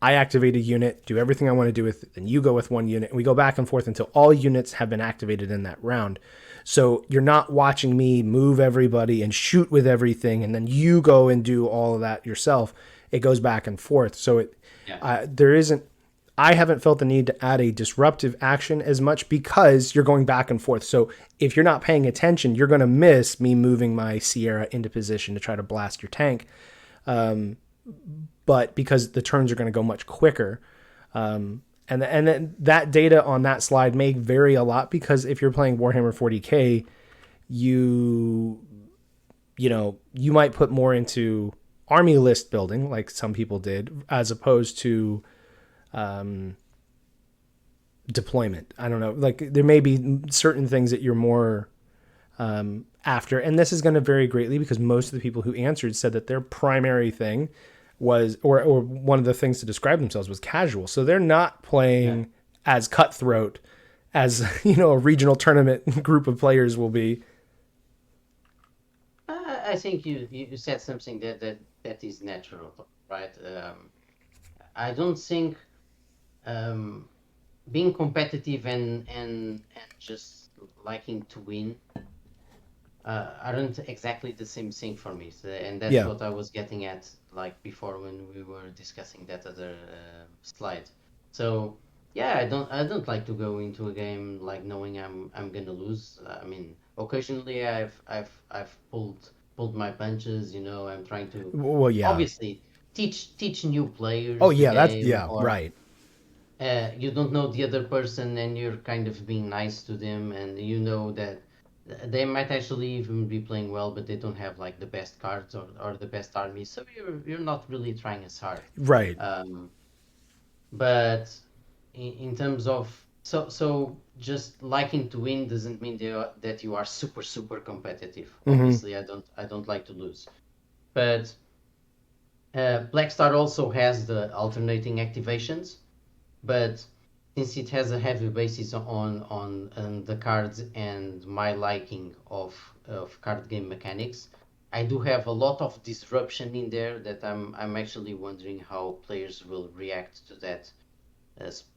I activate a unit, do everything I want to do with it, and you go with one unit, and we go back and forth until all units have been activated in that round. So you're not watching me move everybody and shoot with everything, and then you go and do all of that yourself. It goes back and forth. So yeah. there isn't I haven't felt the need to add a disruptive action as much because you're going back and forth. So if you're not paying attention, you're going to miss me moving my Sierra into position to try to blast your tank. But because the turns are going to go much quicker, and then that data on that slide may vary a lot because if you're playing Warhammer 40K, you you might put more into army list building like some people did as opposed to deployment. I don't know. Like there may be certain things that you're more after, and this is going to vary greatly because most of the people who answered said that their primary thing was, or one of the things to describe themselves was casual. So they're not Yeah. playing as cutthroat as a regional tournament group of players will be. I think you said something that is natural, right? I don't think um, being competitive and just liking to win aren't exactly the same thing for me. So, and that's Yeah. what I was getting at, like before when we were discussing that other slide. So yeah, I don't like to go into a game like knowing I'm gonna lose. I mean, occasionally I've pulled my punches. I'm trying to Well, yeah. obviously teach new Oh, players the yeah. That's game, yeah. or Right. you don't know the other person and you're kind of being nice to them, and you know that they might actually even be playing well, but they don't have like the best cards or the best army, so you're not really trying as hard. Right. um, but in terms of, so just liking to win doesn't mean that you are super super competitive. Mm-hmm. Obviously I don't like to lose, but Black Star also has the alternating activations, but since it has a heavy basis on the cards and my liking of card game mechanics, I do have a lot of disruption in there that I'm actually wondering how players will react to that.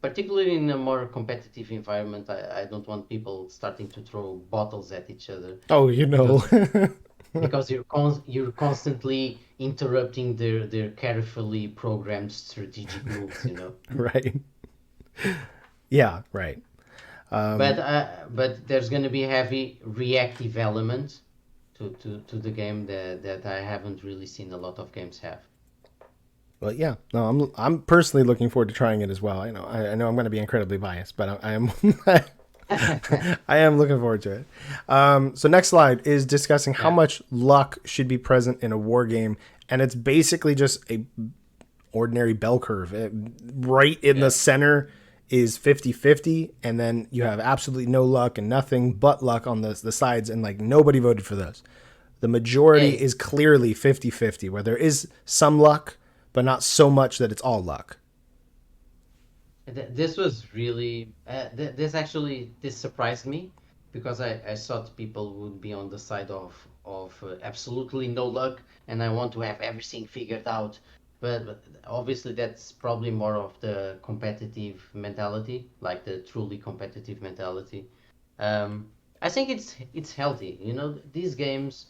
Particularly in a more competitive environment. I don't want people starting to throw bottles at each other Oh, you know. because you're constantly interrupting their carefully programmed strategic moves, you know. Right. Yeah, right. But there's going to be a heavy reactive element to the game that I haven't really seen a lot of games have. Well, yeah. No, I'm personally looking forward to trying it as well. I know I'm going to be incredibly biased, but I am I am looking forward to it. So next slide is discussing how Yeah. much luck should be present in a war game, and it's basically just a ordinary bell curve. Right in the Yeah. center is 50-50, and then you have absolutely no luck and nothing but luck on the sides, and like nobody voted for those. The majority Yeah. is clearly 50-50, where there is some luck, but not so much that it's all luck. This was really this surprised me because I thought people would be on the side of absolutely no luck and I want to have everything figured out. But obviously that's probably more of the competitive mentality, like the truly competitive mentality. I think it's healthy. You know, these games,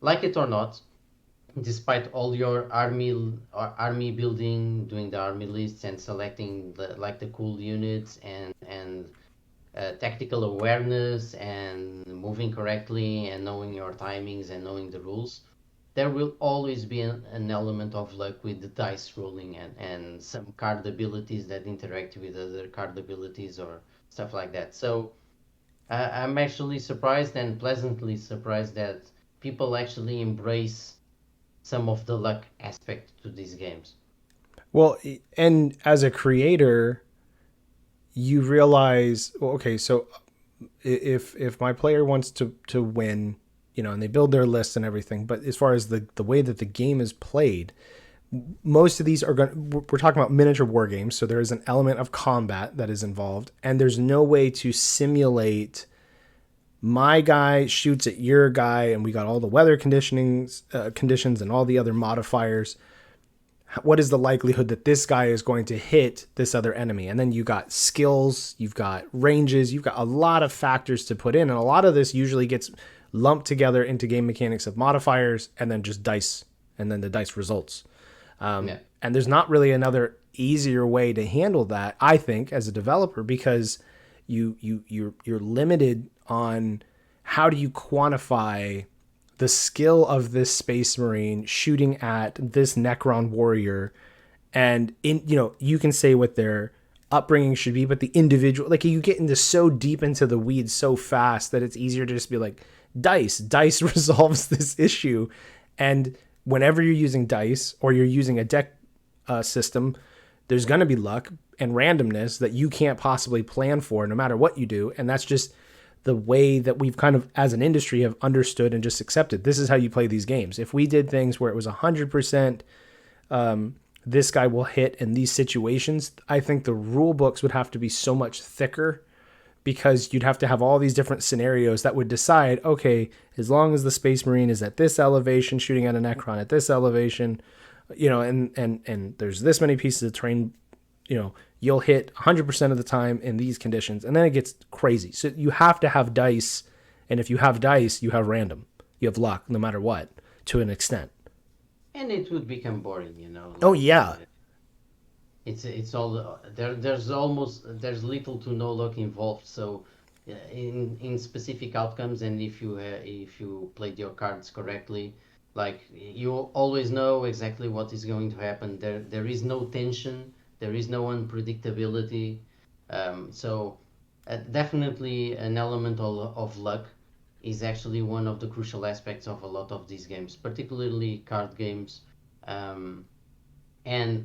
like it or not, despite all your army building, doing the army lists and selecting the cool units and tactical awareness and moving correctly and knowing your timings and knowing the rules, there will always be an element of luck with the dice rolling and some card abilities that interact with other card abilities or stuff like that. So I'm actually surprised and pleasantly surprised that people actually embrace some of the luck aspect to these games. Well, and as a creator, you realize, well, okay, so if my player wants to win, and they build their list and everything, but as far as the way that the game is played, most of these are going. We're talking about miniature war games, so there is an element of combat that is involved, and there's no way to simulate my guy shoots at your guy, and we got all the weather conditions and all the other modifiers. What is the likelihood that this guy is going to hit this other enemy? And then you got skills, you've got ranges, you've got a lot of factors to put in, and a lot of this usually gets lumped together into game mechanics of modifiers and then just dice, and then the dice results. Yeah. And there's not really another easier way to handle that, I think, as a developer, because you're limited on how do you quantify the skill of this space marine shooting at this Necron warrior, and you can say what their upbringing should be, but the individual, like, you get into so deep into the weeds so fast that it's easier to just be like, dice resolves this issue. And whenever you're using dice or you're using a deck system, there's going to be luck and randomness that you can't possibly plan for no matter what you do. And that's just the way that we've kind of, as an industry, have understood and just accepted. This is how you play these games. If we did things where it was 100% this guy will hit in these situations, I think the rule books would have to be so much thicker, because you'd have to have all these different scenarios that would decide, okay, as long as the Space Marine is at this elevation shooting at a Necron at this elevation, and there's this many pieces of terrain, you'll hit 100% of the time in these conditions. And then it gets crazy. So you have to have dice. And if you have dice, you have random. You have luck, no matter what, to an extent. And it would become boring, Oh, yeah. It's all there's little to no luck involved. So in specific outcomes, and if you played your cards correctly, like, you always know exactly what is going to happen. There is no tension, there is no unpredictability. So definitely an element of luck is actually one of the crucial aspects of a lot of these games, particularly card games. Um, and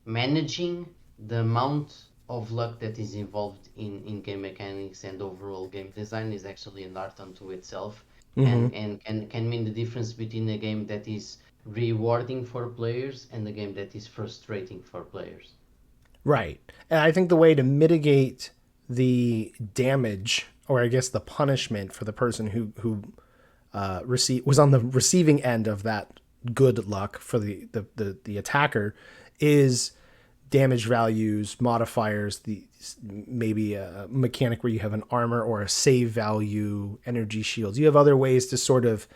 managing the amount of luck that is involved in game mechanics and overall game design is actually an art unto itself, Mm-hmm. and can mean the difference between a game that is rewarding for players and a game that is frustrating for players. Right. And I think the way to mitigate the damage, or I guess the punishment for the person who was on the receiving end of that good luck for the attacker, is damage values, modifiers, the maybe a mechanic where you have an armor or a save value, energy shields. You have other ways to sort of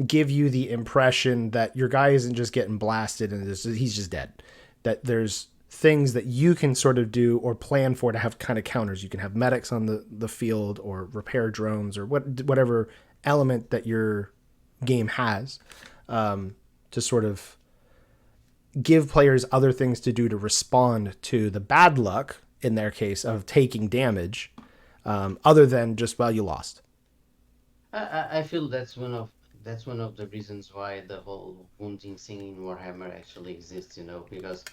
give you the impression that your guy isn't just getting blasted and he's just dead. That there's things that you can sort of do or plan for to have kind of counters. You can have medics on the field or repair drones or whatever element that your game has, to sort of give players other things to do to respond to the bad luck, in their case, of taking damage, other than just, well, you lost. I feel that's one of the reasons why the whole wounding thing in Warhammer actually exists, you know, because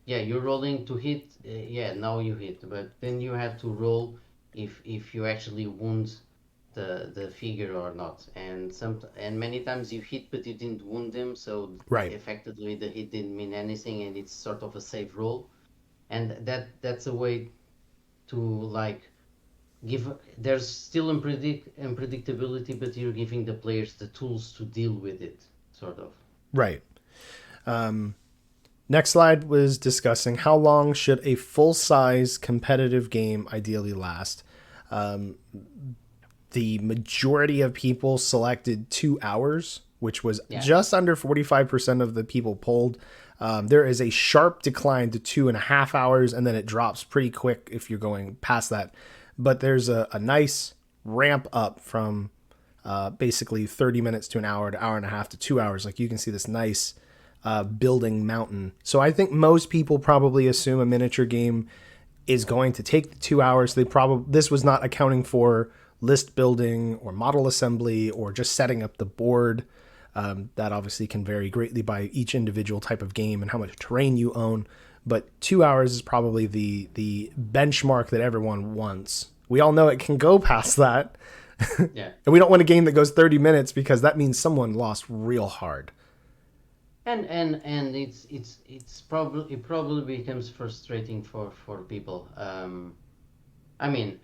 yeah, you're rolling to hit, yeah, now you hit, but then you have to roll if you actually wound the figure or not, and many times you hit but you didn't wound them, so Right. effectively the hit didn't mean anything, and it's sort of a safe roll, and that's a way to like give there's still unpredictability, but you're giving the players the tools to deal with it, sort of. Right. Next slide was discussing how long should a full-size competitive game ideally last. The majority of people selected 2 hours, which was Yeah. just under 45% of the people polled. There is a sharp decline to 2.5 hours, and then it drops pretty quick if you're going past that. But there's a nice ramp up from basically 30 minutes to an hour to hour and a half to 2 hours. Like you can see this nice building mountain. So I think most people probably assume a miniature game is going to take the 2 hours. This was not accounting for list building or model assembly or just setting up the board. That obviously can vary greatly by each individual type of game and how much terrain you own. But 2 hours is probably the benchmark that everyone wants. We all know it can go past that. Yeah. And we don't want a game that goes 30 minutes because that means someone lost real hard. And it's probably it probably becomes frustrating for people. I mean,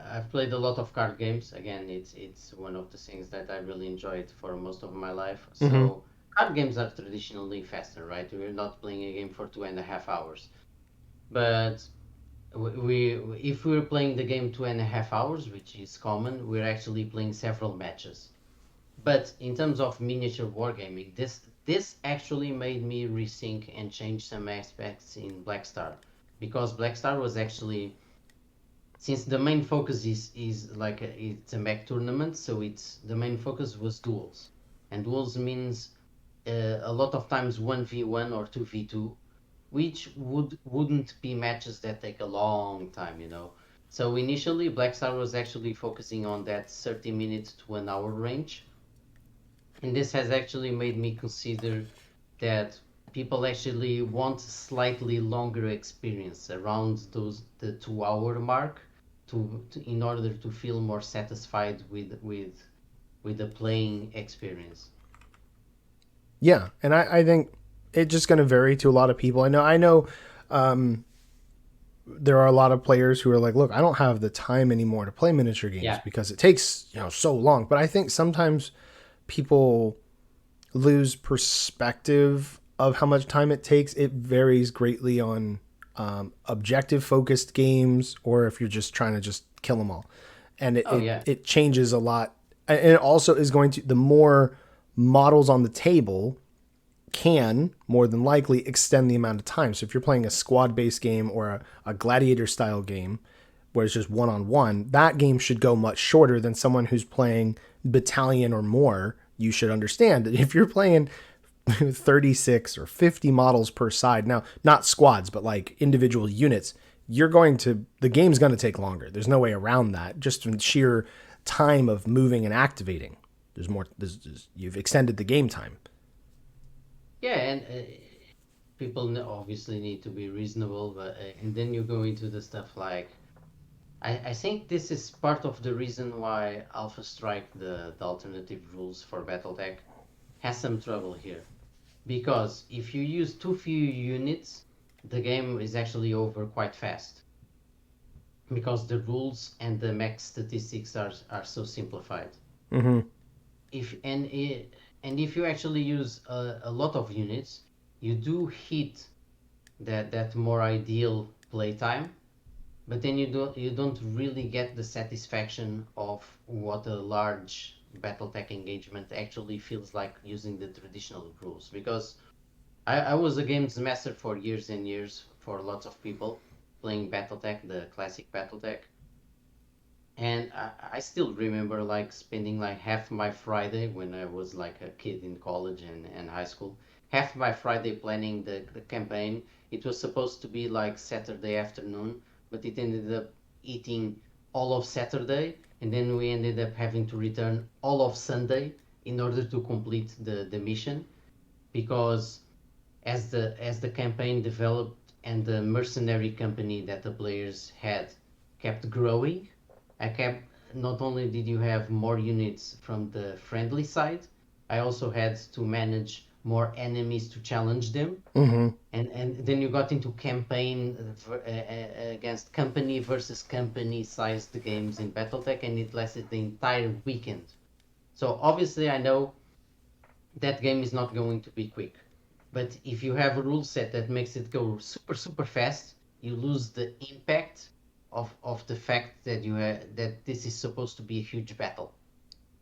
I've played a lot of card games. Again, it's one of the things that I really enjoyed for most of my life. Mm-hmm. So card games are traditionally faster, right? We're not playing a game for 2.5 hours. But if we're playing the game 2.5 hours, which is common, we're actually playing several matches. But in terms of miniature wargaming, this actually made me rethink and change some aspects in Black Star, because Black Star was actually, since the main focus is like it's a mech tournament, so it's the main focus was duels, and duels means a lot of times 1v1 or 2v2, which wouldn't be matches that take a long time, you know. So initially Black Star was actually focusing on that 30 minutes to an hour range, and this has actually made me consider that people actually want slightly longer experience around the 2 hour mark to in order to feel more satisfied with the playing experience. Yeah, and I think it's just going to vary to a lot of people. I know there are a lot of players who are like, look, I don't have the time anymore to play miniature games Yeah. because it takes, so long. But I think sometimes people lose perspective of how much time it takes. It varies greatly on objective focused games or if you're just trying to just kill them all. And it, Oh it, yeah. it changes a lot. And it also is going to, the more models on the table can more than likely extend the amount of time. So if you're playing a squad based game or a gladiator style game where it's just one on one, that game should go much shorter than someone who's playing battalion or more. You should understand that if you're playing 36 or 50 models per side, now not squads, but like individual units, the game's going to take longer. There's no way around that, just from sheer time of moving and activating. You've extended the game time. Yeah, and people obviously need to be reasonable, but and then you go into the stuff like I think this is part of the reason why Alpha Strike, the alternative rules for BattleTech, has some trouble here. Because if you use too few units, the game is actually over quite fast. Because the rules and the max statistics are so simplified. Mm-hmm. If and if you actually use a lot of units, you do hit that more ideal playtime, but then you don't really get the satisfaction of what a large BattleTech engagement actually feels like using the traditional rules. Because I was a games master for years and years for lots of people playing BattleTech, the classic BattleTech, and I still remember like spending like half my Friday when I was like a kid in college and high school, half my Friday planning the campaign. It was supposed to be like Saturday afternoon, but it ended up eating all of Saturday, and then we ended up having to return all of Sunday in order to complete the mission, because as the campaign developed and the mercenary company that the players had kept growing, I kept not only did you have more units from the friendly side, I also had to manage more enemies to challenge them. Mm-hmm. And then you got into campaign against company versus company sized games in Battletech, and it lasted the entire weekend. So obviously, I know that game is not going to be quick. But if you have a rule set that makes it go super super fast, you lose the impact of the fact that that this is supposed to be a huge battle.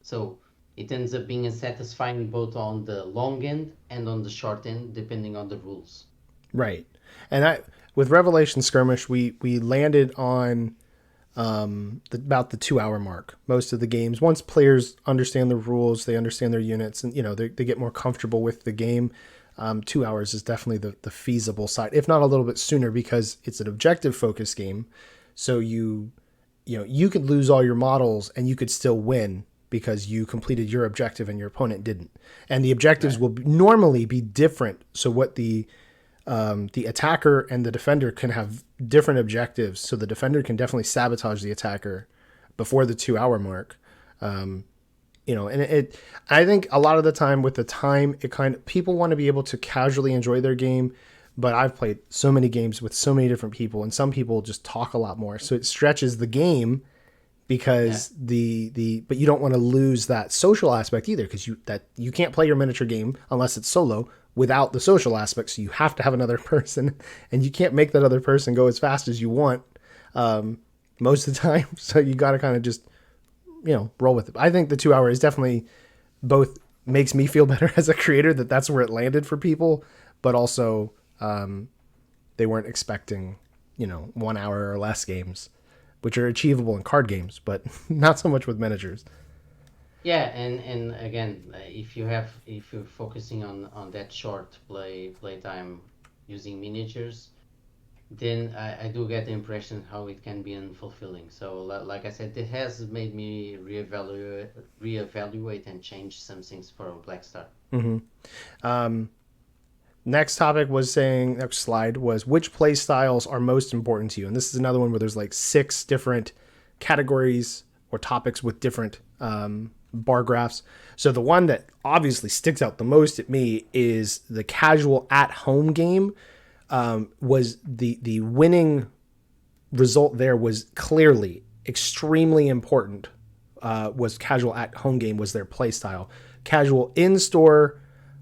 So it ends up being unsatisfying both on the long end and on the short end, depending on the rules. Right. And I with Revelation Skirmish, we landed on about the 2 hour mark. Most of the games, once players understand the rules, they understand their units, and they get more comfortable with the game. 2 hours is definitely the feasible side, if not a little bit sooner, because it's an objective focused game. So you could lose all your models and you could still win because you completed your objective and your opponent didn't. And the objectives Right. will normally be different. So what the attacker and the defender can have different objectives. So the defender can definitely sabotage the attacker before the 2 hour mark. And I think a lot of the time with the time, it kind of people want to be able to casually enjoy their game. But I've played so many games with so many different people, and some people just talk a lot more. So it stretches the game Yeah. because but you don't want to lose that social aspect either, because you can't play your miniature game unless it's solo without the social aspect. So you have to have another person, and you can't make that other person go as fast as you want most of the time. So you got to kind of just roll with it. I think the 2 hour is definitely both makes me feel better as a creator that that's where it landed for people, but also they weren't expecting 1 hour or less games, which are achievable in card games, but not so much with miniatures. Yeah, and again, if you're focusing on that short playtime using miniatures, then I do get the impression how it can be unfulfilling. So, like I said, it has made me reevaluate and change some things for Black Star. Next slide was which play styles are most important to you, and this is another one where there's like 6 different categories or topics with different bar graphs. So the one that obviously sticks out the most at me is the casual at home game. Was the winning result there was clearly extremely important. Was casual at home game was their play style. Casual in store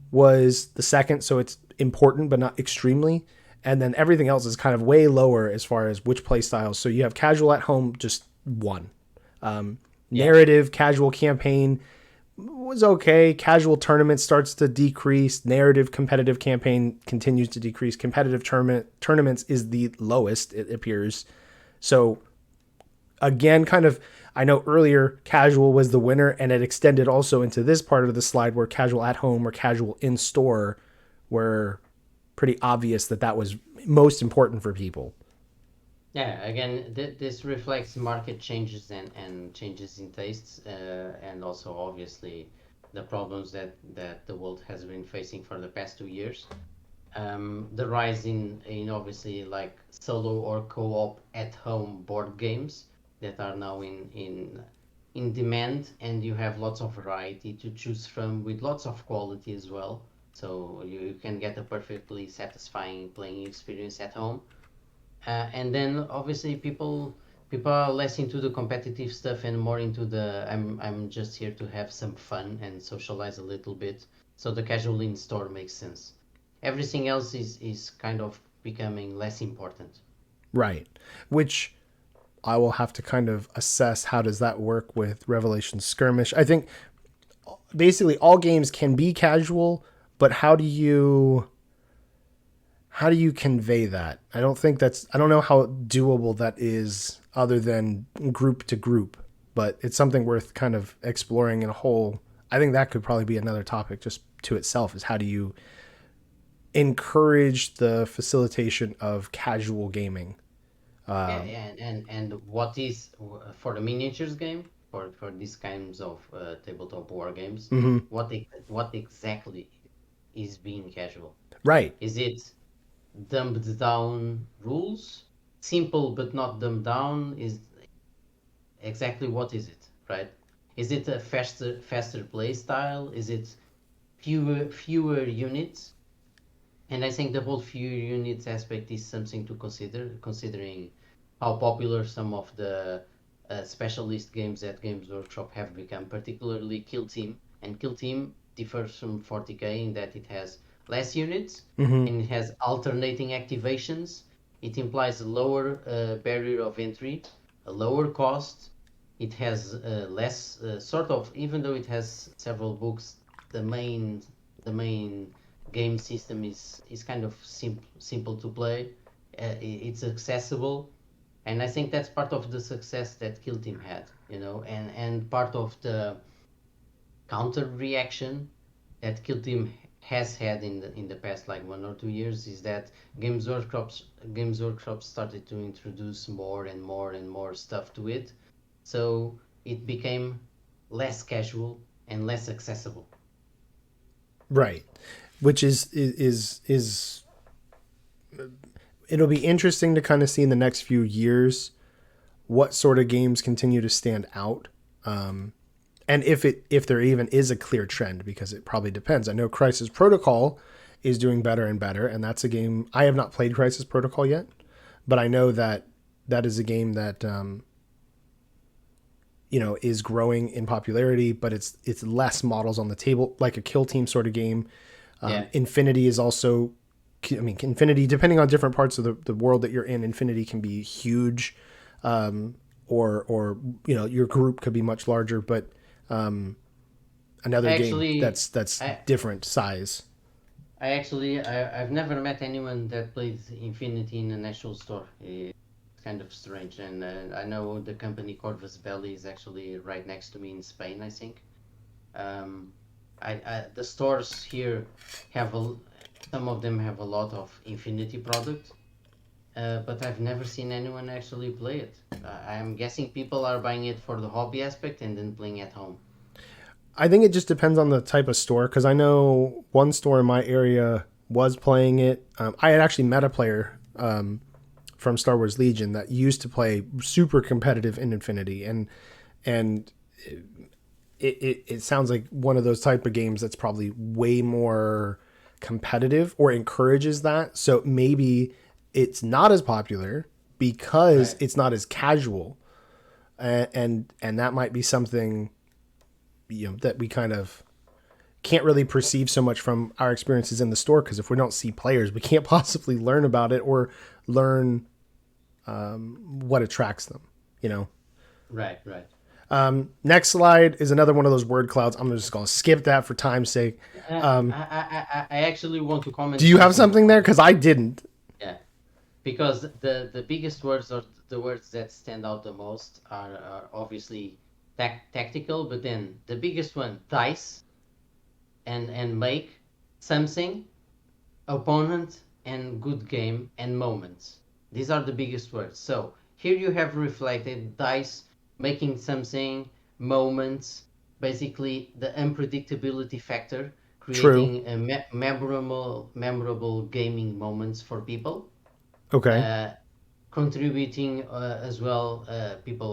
was the second, so it's important but not extremely. And then everything else is kind of way lower as far as which play styles. So you have casual at home, just one. Yeah, Narrative, casual campaign was okay. Casual tournament starts to decrease. Narrative competitive campaign continues to decrease. Competitive tournaments is the lowest, it appears. So again, kind of, I know earlier casual was the winner, and it extended also into this part of the slide where casual at home or casual in store were pretty obvious that was most important for people. yeah. Again, this reflects market changes and changes in tastes, and also obviously the problems that the world has been facing for the past 2 years. The rise in obviously like solo or co-op at home board games that are now in demand, and you have lots of variety to choose from with lots of quality as well, so you can get a perfectly satisfying playing experience at home. And then obviously people are less into the competitive stuff and more into the I'm just here to have some fun and socialize a little bit. So the casual in store makes sense. Everything else is kind of becoming less important. Right. Which I will have to kind of assess how does that work with Revelation Skirmish. I think basically all games can be casual, but how do you convey that? I don't know how doable that is other than group to group, but it's something worth kind of exploring in a whole. I think that could probably be another topic just to itself is how do you encourage the facilitation of casual gaming? Yeah, and what is for the miniatures game for these kinds of tabletop war games, Mm-hmm. what exactly is being casual? Right. Is it dumbed down rules? Simple but not dumbed down is exactly what is it, right? Is it a faster play style? Is it fewer units? And I think the whole few units aspect is something to consider, considering how popular some of the specialist games at Games Workshop have become, particularly Kill Team. And Kill Team differs from 40k in that it has less units Mm-hmm. and it has alternating activations. It implies a lower barrier of entry, a lower cost. It has less sort of, even though it has several books, the main game system is kind of simple to play. It's accessible, and I think that's part of the success that Kill Team had, and part of the counter reaction that Kill Team has had in the past like 1 or 2 years is that Games Workshop started to introduce more and more and more stuff to it, so it became less casual and less accessible. Right. Which is it'll be interesting to kind of see in the next few years what sort of games continue to stand out. And if there even is a clear trend, because it probably depends. I know Crisis Protocol is doing better and better, and that's a game I have not played Crisis Protocol yet, but I know that that is a game that is growing in popularity, but it's less models on the table, like a Kill Team sort of game. Yeah, Infinity is also, I mean, Infinity, depending on different parts of the world that you're in, Infinity can be huge, or your group could be much larger, but another game actually, that's I different size. I've never met anyone that played Infinity in an actual store. It's kind of strange, and I know the company Corvus Belli is actually right next to me in Spain, I think. Um, the stores here have some of them have a lot of Infinity product, but I've never seen anyone actually play it. I'm guessing people are buying it for the hobby aspect and then playing at home. I think it just depends on the type of store, because I know one store in my area was playing it. I had actually met a player from Star Wars Legion that used to play super competitive in Infinity, and it sounds like one of those type of games that's probably way more competitive or encourages that. So maybe it's not as popular because Right. it's not as casual, and that might be something that we kind of can't really perceive so much from our experiences in the store, because if we don't see players, we can't possibly learn about it or learn what attracts them. You know. Right, right. Next slide is another one of those word clouds. I'm just going to skip that for time's sake. I actually want to Do comment you have something something there? on Because I didn't. yeah, because the biggest words or the words that stand out the most are obviously tactical, but then the biggest one, dice, and make something, opponent, and good game and moments. These are the biggest words. So here you have reflected dice, making something, moments, basically the unpredictability factor, True. creating a memorable gaming moments for people. Okay. Uh, Contributing as well. People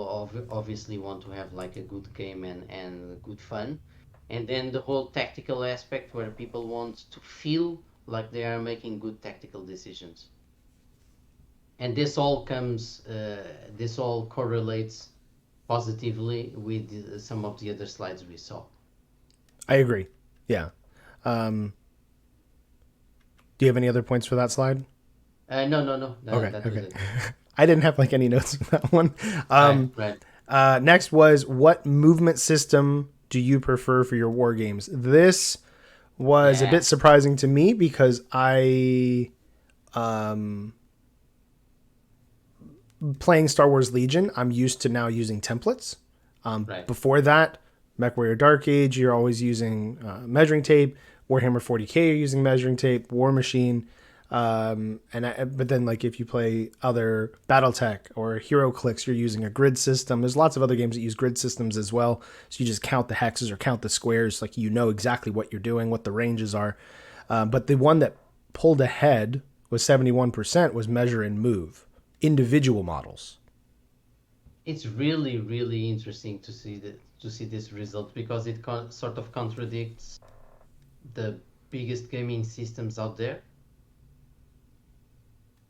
obviously want to have like a good game and good fun, and then the whole tactical aspect where people want to feel like they are making good tactical decisions, and this all correlates positively with some of the other slides we saw. I agree. Yeah. Do you have any other points for that slide? No, Okay, that okay. wasn't. I didn't have like any notes on that one. Right, right. Next was, what movement system do you prefer for your war games? This was a Yeah, bit surprising to me because playing Star Wars Legion, I'm used to now using templates. right. Before that, MechWarrior Dark Age, you're always using measuring tape. Warhammer 40k, you're using measuring tape. War Machine, but then like if you play other BattleTech or HeroClix, you're using a grid system. There's lots of other games that use grid systems as well. So you just count the hexes or count the squares, like you know exactly what you're doing, what the ranges are. But the one that pulled ahead was 71% was measure and move individual models. It's really, really interesting to see this result because it sort of contradicts the biggest gaming systems out there.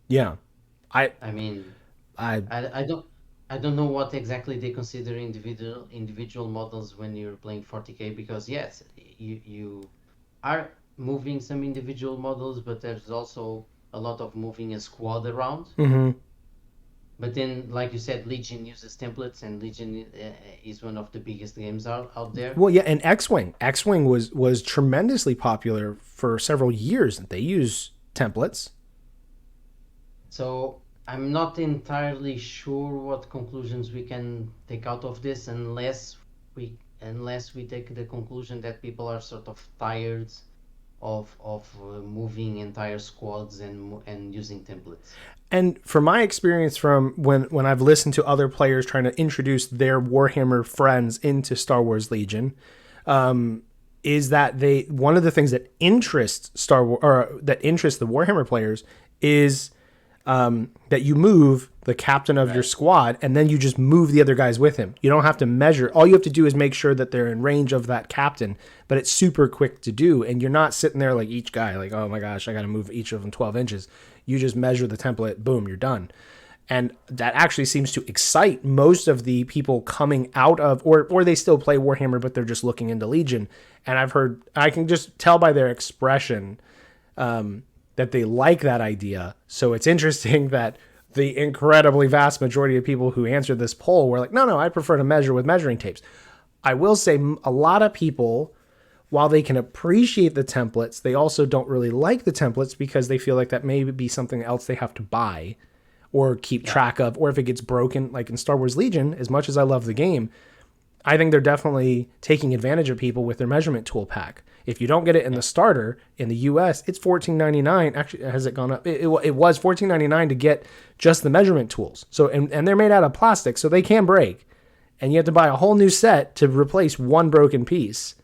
Yeah, I I mean, I I don't I don't know what exactly they consider individual models when you're playing 40k because yes, you are moving some individual models, but there's also a lot of moving a squad around. But then, like you said, Legion uses templates, and Legion is one of the biggest games out there. well, yeah, and X-wing. X-wing was tremendously popular for several years. They use templates. So I'm not entirely sure what conclusions we can take out of this unless we take the conclusion that people are sort of tired of moving entire squads and using templates. And from my experience from when I've listened to other players trying to introduce their Warhammer friends into Star Wars Legion, is that they one of the things that interests Star Wars or that interests the Warhammer players is that you move the captain of your Right. squad and then you just move the other guys with him. You don't have to measure. All you have to do is make sure that they're in range of that captain, but it's super quick to do. And you're not sitting there like each guy, like, oh my gosh, I got to move each of them 12 inches. You just measure the template, boom, you're done. And that actually seems to excite most of the people coming out of, or they still play Warhammer, but they're just looking into Legion. And I can just tell by their expression that they like that idea. So it's interesting that the incredibly vast majority of people who answered this poll were like, no, I prefer to measure with measuring tapes. I will say a lot of people, while they can appreciate the templates, they also don't really like the templates because they feel like that may be something else they have to buy or keep Yeah. track of, or if it gets broken, like in Star Wars Legion, as much as I love the game, I think they're definitely taking advantage of people with their measurement tool pack. If you don't get it in the starter in the US, it's $14.99. Actually, has it gone up? It was $14.99 to get just the measurement tools. So and they're made out of plastic, so they can break. And you have to buy a whole new set to replace one broken piece.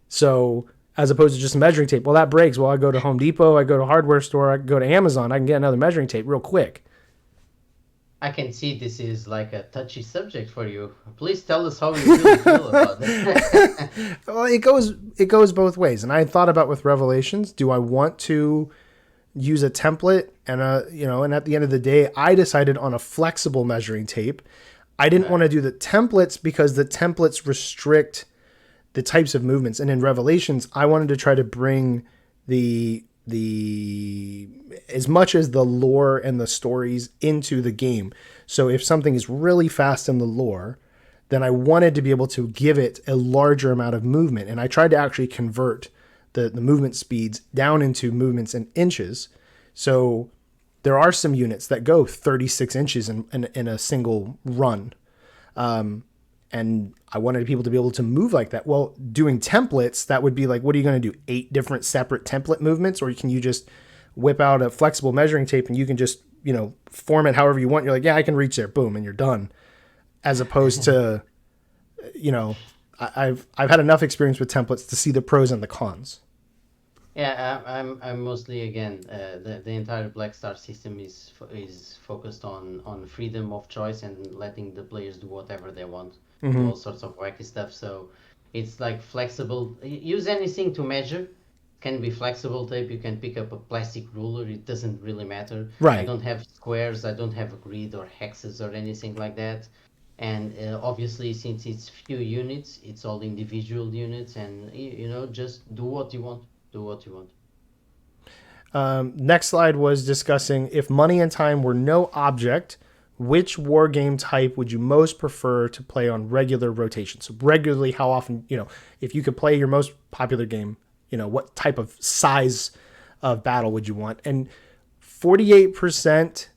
So as opposed to just measuring tape, well, that breaks. Well, I go to Home Depot, I go to a hardware store, I go to Amazon, I can get another measuring tape real quick. I can see this is like a touchy subject for you. Please tell us how you really feel about it. Well, it goes both ways. And I thought about with Revelations, do I want to use a template and at the end of the day, I decided on a flexible measuring tape. I didn't want to do the templates because the templates restrict the types of movements. And in Revelations, I wanted to try to bring the as much as the lore and the stories into the game. So if something is really fast in the lore, then I wanted to be able to give it a larger amount of movement. And I tried to actually convert the movement speeds down into movements in inches. So there are some units that go 36 inches in a single run. And I wanted people to be able to move like that. Well, doing templates, that would be like, what are you going to do? 8 different separate template movements? Or can you just whip out a flexible measuring tape and you can just, form it however you want? You're like, yeah, I can reach there. Boom. And you're done. As opposed to, I've had enough experience with templates to see the pros and the cons. Yeah, I'm mostly again the entire Black Star system is focused on freedom of choice and letting the players do whatever they want, do all sorts of wacky stuff. So it's like flexible. Use anything to measure. Can be flexible tape. You can pick up a plastic ruler. It doesn't really matter. I Right. don't have squares. I don't have a grid or hexes or anything like that. And obviously, since it's few units, it's all individual units, and just do what you want. Do what you want. Next slide was discussing if money and time were no object, which war game type would you most prefer to play on regular rotation? So regularly, how often, if you could play your most popular game, what type of size of battle would you want? And 48%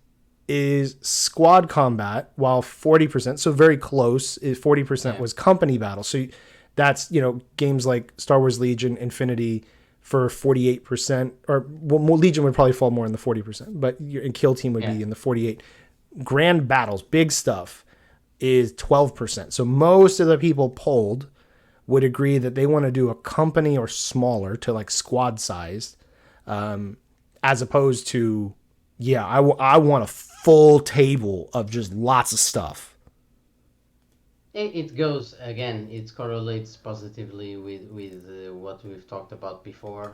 is squad combat, while 40%, so very close, 40% was company battle. So that's, games like Star Wars Legion, Infinity for 48%, or well, Legion would probably fall more in the 40%, but and Kill Team would be in the 48. Grand battles, big stuff, is 12%. So most of the people polled would agree that they want to do a company or smaller to like squad sized, as opposed to, I want a full table of just lots of stuff. It goes again. It correlates positively with what we've talked about before,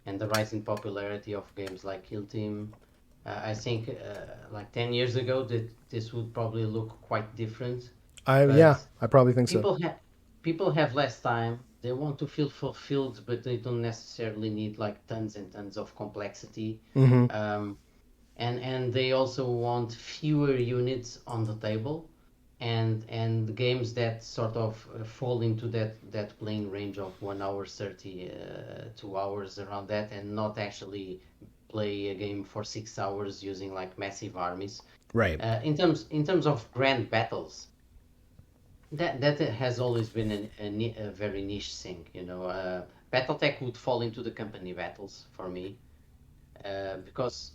and the rising popularity of games like Kill Team. I think like 10 years ago that this would probably look quite different. I probably think so. People have less time. They want to feel fulfilled, but they don't necessarily need like tons and tons of complexity. And they also want fewer units on the table, and games that sort of fall into that playing range of 1 hour 30, 2 hours around that, and not actually play a game for 6 hours using like massive armies. Right. In terms of grand battles, that has always been a very niche thing. BattleTech would fall into the company battles for me, because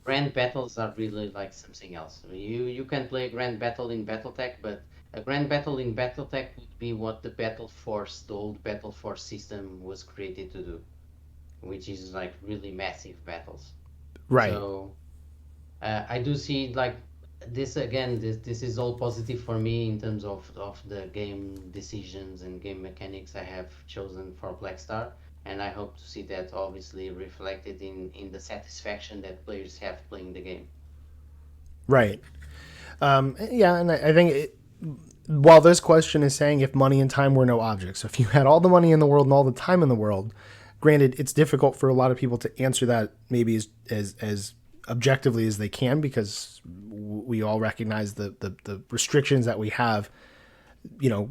grand battles are really like something else. You can play a grand battle in BattleTech, but a grand battle in BattleTech would be what the Battle Force, the old Battle Force system, was created to do, which is like really massive battles. Right. So I do see like this again. This is all positive for me in terms of the game decisions and game mechanics I have chosen for Black Star, and I hope to see that obviously reflected in the satisfaction that players have playing the game. Right. And I think while this question is saying if money and time were no objects, so if you had all the money in the world and all the time in the world, granted, it's difficult for a lot of people to answer that maybe as objectively as they can, because we all recognize the restrictions that we have.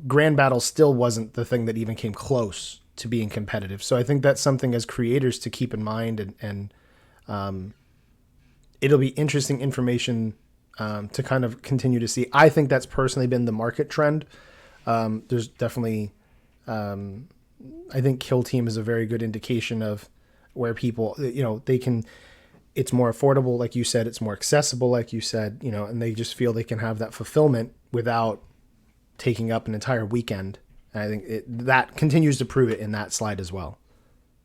Grand battle still wasn't the thing that even came close to being competitive. So I think that's something as creators to keep in mind, and it'll be interesting information to kind of continue to see. I think that's personally been the market trend. There's definitely, I think Kill Team is a very good indication of where people, they can, it's more affordable, like you said, it's more accessible, like you said, and they just feel they can have that fulfillment without taking up an entire weekend. And I think that continues to prove it in that slide as well.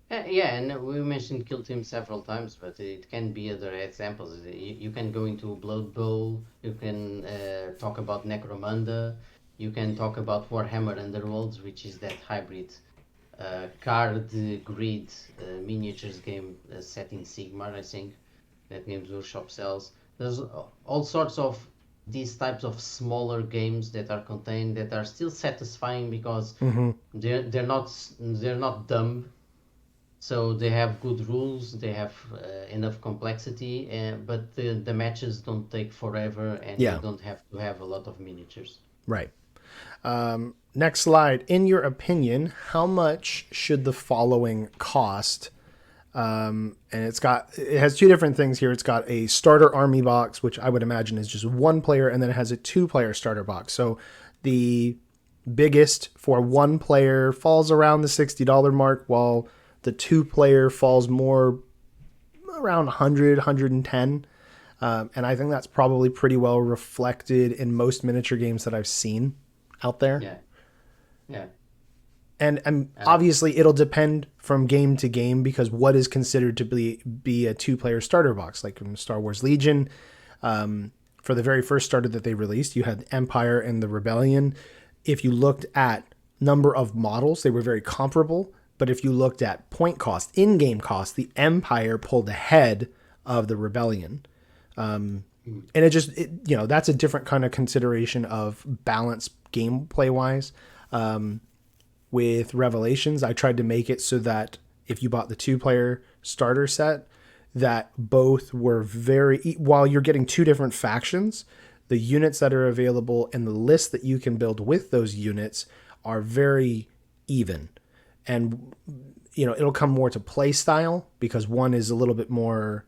And we mentioned Kill Team several times, but it can be other examples. You can go into Blood Bowl, you can talk about Necromunda, you can talk about Warhammer Underworlds, which is that hybrid card grid miniatures game set in Sigmar, I think, that Games Workshop sells. There's all sorts of these types of smaller games that are contained that are still satisfying because they're not dumb. So they have good rules, they have enough complexity, but the matches don't take forever, and you don't have to have a lot of miniatures. Right. Next slide. In your opinion, how much should the following cost? And it has two different things here. It's got a starter army box, which I would imagine is just one player, and then it has a 2-player starter box. So the biggest for one player falls around the $60 mark, while the 2-player falls more around 100, 110. And I think that's probably pretty well reflected in most miniature games that I've seen out there. Yeah. And obviously it'll depend from game to game, because what is considered to be a 2-player starter box, like from Star Wars Legion, for the very first starter that they released, you had the Empire and the Rebellion. If you looked at number of models, they were very comparable. But if you looked at point cost, in-game cost, the Empire pulled ahead of the Rebellion. And that's a different kind of consideration of balance gameplay-wise. With Revelations, I tried to make it so that if you bought the 2-player starter set, that both were very, while you're getting two different factions, the units that are available and the list that you can build with those units are very even. And it'll come more to play style, because one is a little bit more,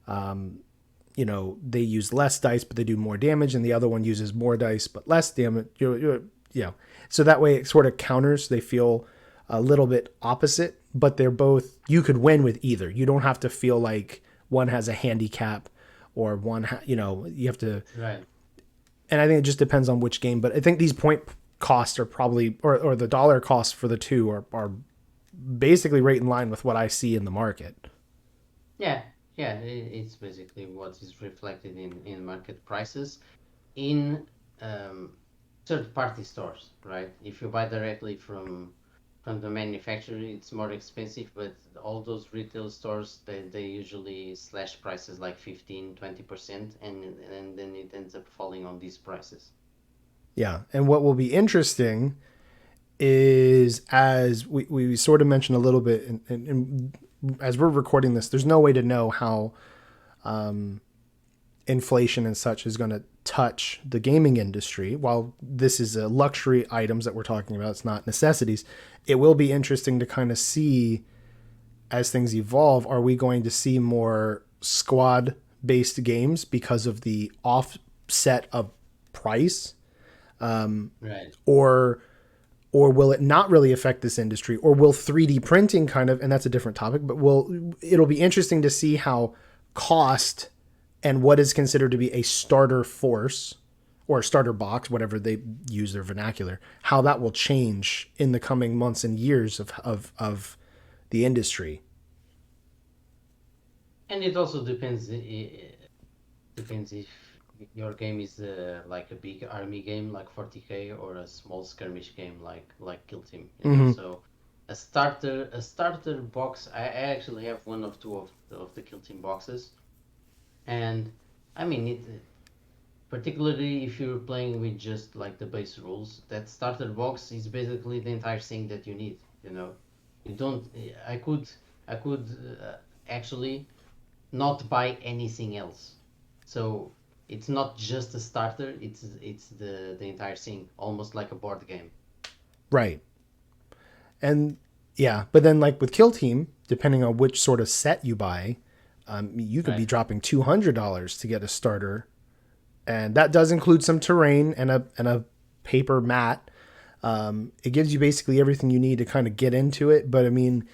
they use less dice but they do more damage, and the other one uses more dice but less damage. So that way it sort of counters. They feel a little bit opposite, but they're both, you could win with either. You don't have to feel like one has a handicap or one you have to. Right. And I think it just depends on which game, but I think these point costs are probably, or the dollar costs for the two are basically right in line with what I see in the market. Yeah, yeah, it's basically what is reflected in market prices in third-party stores, right? If you buy directly from the manufacturer, it's more expensive, but all those retail stores, they usually slash prices like 15-20%, and then it ends up falling on these prices. Yeah. And what will be interesting is, as we sort of mentioned a little bit, and as we're recording this, there's no way to know how inflation and such is going to touch the gaming industry. While this is a luxury items that we're talking about, it's not necessities. It will be interesting to kind of see, as things evolve, are we going to see more squad based games because of the offset of price, Right. or will it not really affect this industry, or will 3D printing kind of, and that's a different topic, but it'll be interesting to see how cost and what is considered to be a starter force or a starter box, whatever they use their vernacular, how that will change in the coming months and years of the industry. And it also depends. Depends if your game is like a big army game like 40K, or a small skirmish game like Kill Team. So a starter box. I actually have one of two of the Kill Team boxes, and I mean it. Particularly if you're playing with just like the base rules, that starter box is basically the entire thing that you need. You don't. I could actually not buy anything else. So it's not just a starter, it's the entire thing, almost like a board game. Right. And yeah, but then like with Kill Team, depending on which sort of set you buy, you could be Right. dropping $200 to get a starter, and that does include some terrain and a paper mat. It gives you basically everything you need to kind of get into it. But I mean,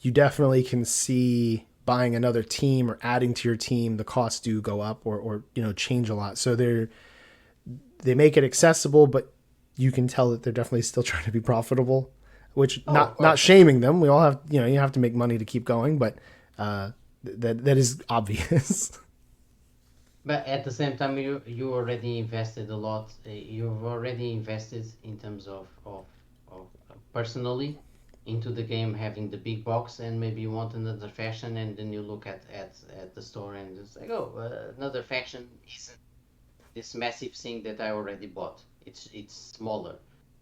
you definitely can see buying another team or adding to your team, the costs do go up, or change a lot. So they make it accessible, but you can tell that they're definitely still trying to be profitable, which Oh, of not course. shaming them. We all have, you have to make money to keep going, but that is obvious. But at the same time, you already invested a lot. You've already invested in terms of personally into the game, having the big box, and maybe you want another faction, and then you look at the store and it's like, oh, another faction isn't this massive thing that I already bought. It's smaller,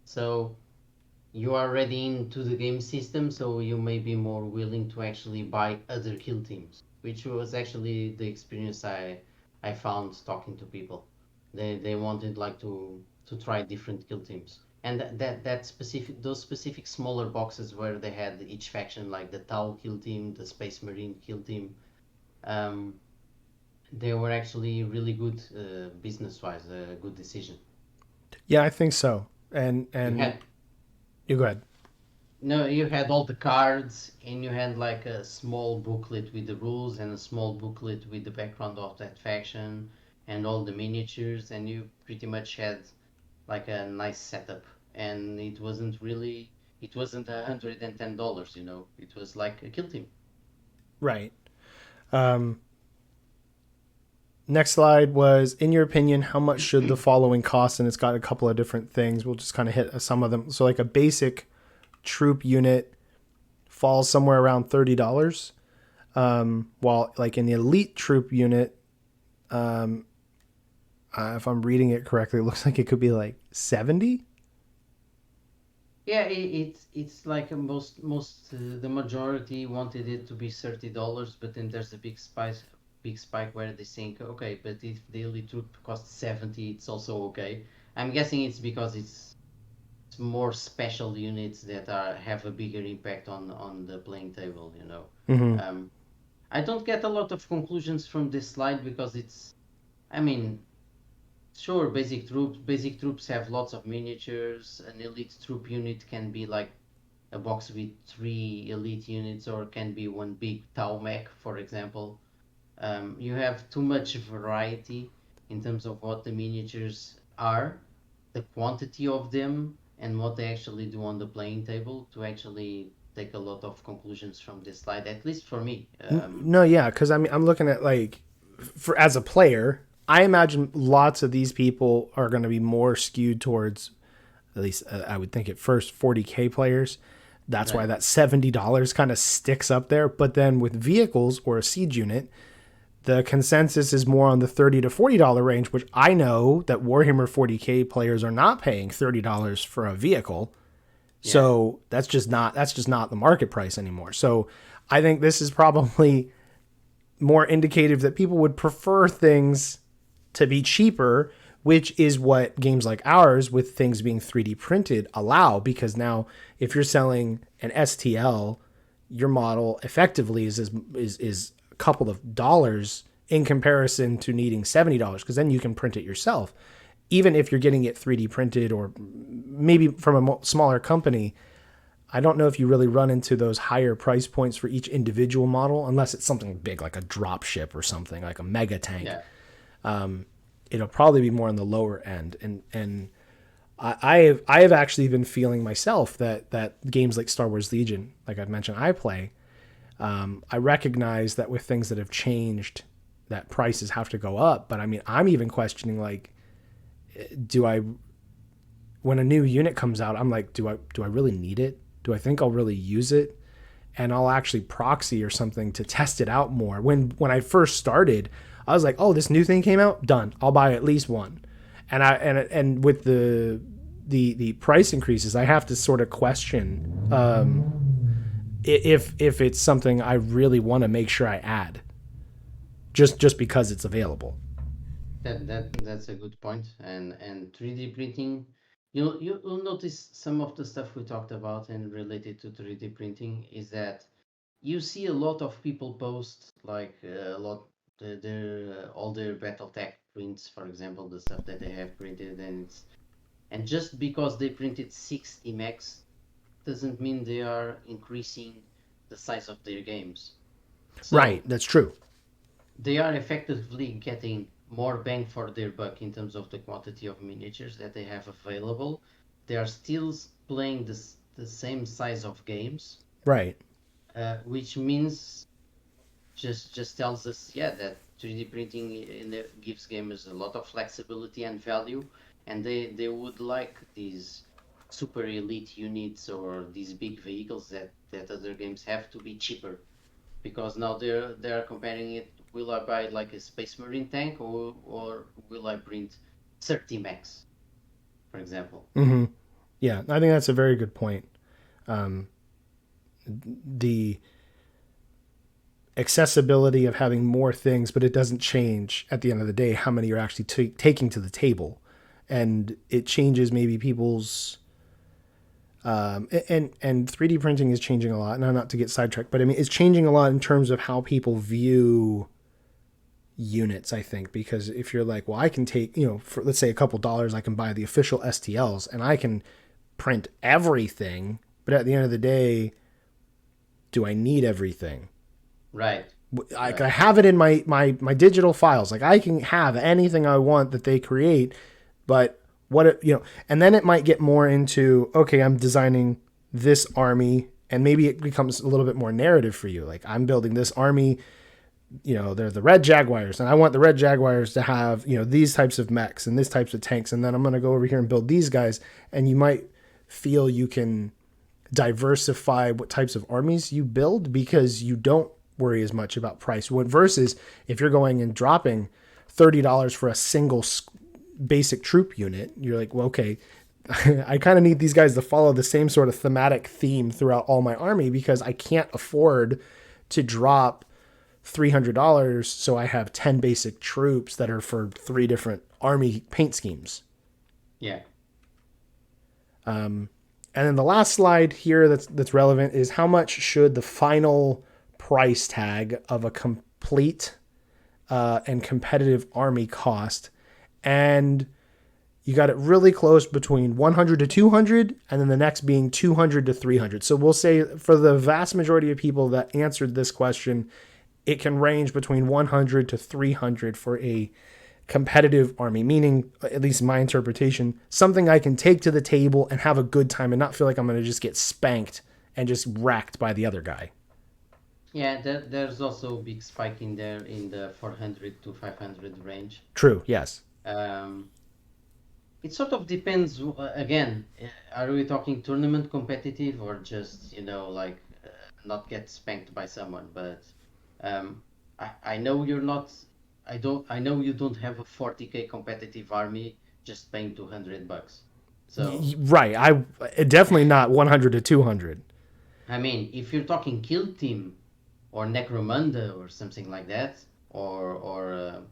so you are already into the game system, so you may be more willing to actually buy other kill teams, which was actually the experience I found talking to people. They wanted like to try different kill teams, and that specific those specific smaller boxes where they had each faction, like the Tau kill team, the Space Marine kill team. Um, they were actually really good, business wise, a good decision. Yeah, I think so. And You and had you go ahead. No, you had all the cards, and you had like a small booklet with the rules, and a small booklet with the background of that faction, and all the miniatures, and you pretty much had like a nice setup. And it wasn't $110, it was like a kill team. Right. Um, Next slide was, in your opinion, how much should the following cost? And it's got a couple of different things. We'll just kind of hit some of them. So, like a basic troop unit falls somewhere around $30, while like an elite troop unit, if I'm reading it correctly, it looks like it could be like 70. Yeah, it's like the majority wanted it to be $30, but then there's a big spike where they think, okay, but if the elite troop costs 70, it's also okay. I'm guessing it's because it's more special units that are have a bigger impact on the playing table, you know. Hmm. Um, I don't get a lot of conclusions from this slide because I mean, sure, basic troops have lots of miniatures. An elite troop unit can be like a box with 3 elite units, or can be one big Tau mech, for example. You have too much variety in terms of what the miniatures are, the quantity of them, and what they actually do on the playing table to actually take a lot of conclusions from this slide, at least for me. No, yeah, because I mean, I'm looking at like, for as a player, I imagine lots of these people are going to be more skewed towards, at least I would think at first, 40K players. That's why Right. that $70 kind of sticks up there. But then with vehicles or a siege unit, the consensus is more on the $30 to $40 range, which I know that Warhammer 40K players are not paying $30 for a vehicle. Yeah. So that's just not the market price anymore. So I think this is probably more indicative that people would prefer things to be cheaper, which is what games like ours, with things being 3D printed, allow. Because now, if you're selling an STL, your model effectively is a couple of dollars in comparison to needing $70, because then you can print it yourself. Even if you're getting it 3D printed, or maybe from a smaller company, I don't know if you really run into those higher price points for each individual model unless it's something big like a drop ship or something like a mega tank. Yeah. It'll probably be more on the lower end. And I have actually been feeling myself that games like Star Wars Legion, like I've mentioned, I play. I recognize that with things that have changed, that prices have to go up. But I mean, I'm even questioning, like, do I, when a new unit comes out, I'm like, do I really need it? Do I think I'll really use it? And I'll actually proxy or something to test it out more. When I first started, I was like, oh, this new thing came out, done. I'll buy at least one. And with the price increases, I have to sort of question, if it's something I really want to make sure I add, just because it's available. That's a good point. And 3D printing, you'll notice some of the stuff we talked about and related to 3D printing is that you see a lot of people post like a lot their all their battle tech prints, for example, the stuff that they have printed, and just because they printed 60 mechs doesn't mean they are increasing the size of their games. Right, So that's true. they are effectively getting more bang for their buck in terms of the quantity of miniatures that they have available. They are still playing the same size of games, Right. which means just tells us, yeah, that 3D printing gives gamers a lot of flexibility and value, and they would like these super elite units or these big vehicles that other games have to be cheaper, because now they're comparing it. Will I buy like a Space Marine tank, or will I print 30 mechs, for example? Mm-hmm. Yeah, I think that's a very good point. The accessibility of having more things, but it doesn't change at the end of the day how many you're actually taking to the table, and it changes maybe people's, and 3D printing is changing a lot. Now, not to get sidetracked, but I mean, it's changing a lot in terms of how people view units. I think, because if you're like, well, I can take, for let's say a couple dollars, I can buy the official STLs and I can print everything, but at the end of the day, do I need everything? Right, I right. have it in my digital files. Like, I can have anything I want that they create, but and then it might get more into, okay, I'm designing this army, and maybe it becomes a little bit more narrative for you. Like, I'm building this army, they're the Red Jaguars, and I want the Red Jaguars to have, these types of mechs and these types of tanks, and then I'm going to go over here and build these guys, and you might feel you can diversify what types of armies you build because you don't worry as much about price. Versus if you're going and dropping $30 for a single basic troop unit, you're like, well, okay, I kind of need these guys to follow the same sort of thematic theme throughout all my army because I can't afford to drop $300 so I have 10 basic troops that are for 3 different army paint schemes. Yeah. And then the last slide here that's relevant is how much should the final price tag of a complete and competitive army cost? And you got it really close between 100 to 200, and then the next being 200 to 300. So we'll say for the vast majority of people that answered this question, it can range between 100 to 300 for a competitive army, meaning, at least my interpretation, something I can take to the table and have a good time and not feel like I'm going to just get spanked and just wrecked by the other guy. Yeah, there's also a big spike in there in the 400 to 500 range. True, yes. Um, it sort of depends. Again, are we talking tournament competitive or just, like not get spanked by someone? But I know you're not. I know you don't have a 40k competitive army just paying $200. So Right. I definitely not 100 to 200. I mean, if you're talking Kill Team or Necromunda or something like that, or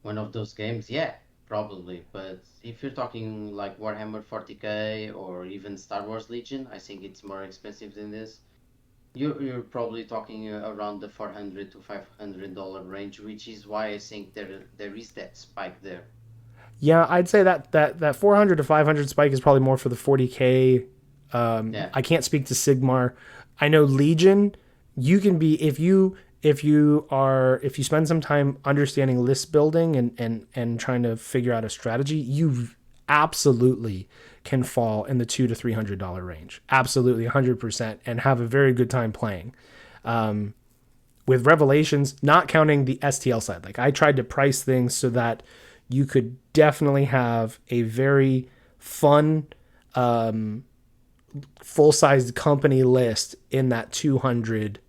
one of those games, yeah, probably. But if you're talking like Warhammer 40k or even Star Wars Legion, I think it's more expensive than this. You're probably talking around the $400 to $500 range, which is why I think there is that spike there. Yeah, I'd say that 400 to 500 spike is probably more for the 40k. Yeah, I can't speak to Sigmar. I know Legion. You can be if you spend some time understanding list building and trying to figure out a strategy, you absolutely can fall in the $200 to $300 range. Absolutely, 100%, and have a very good time playing. With Revelations, not counting the STL side. Like I tried to price things so that you could definitely have a very fun full-sized company list in that 200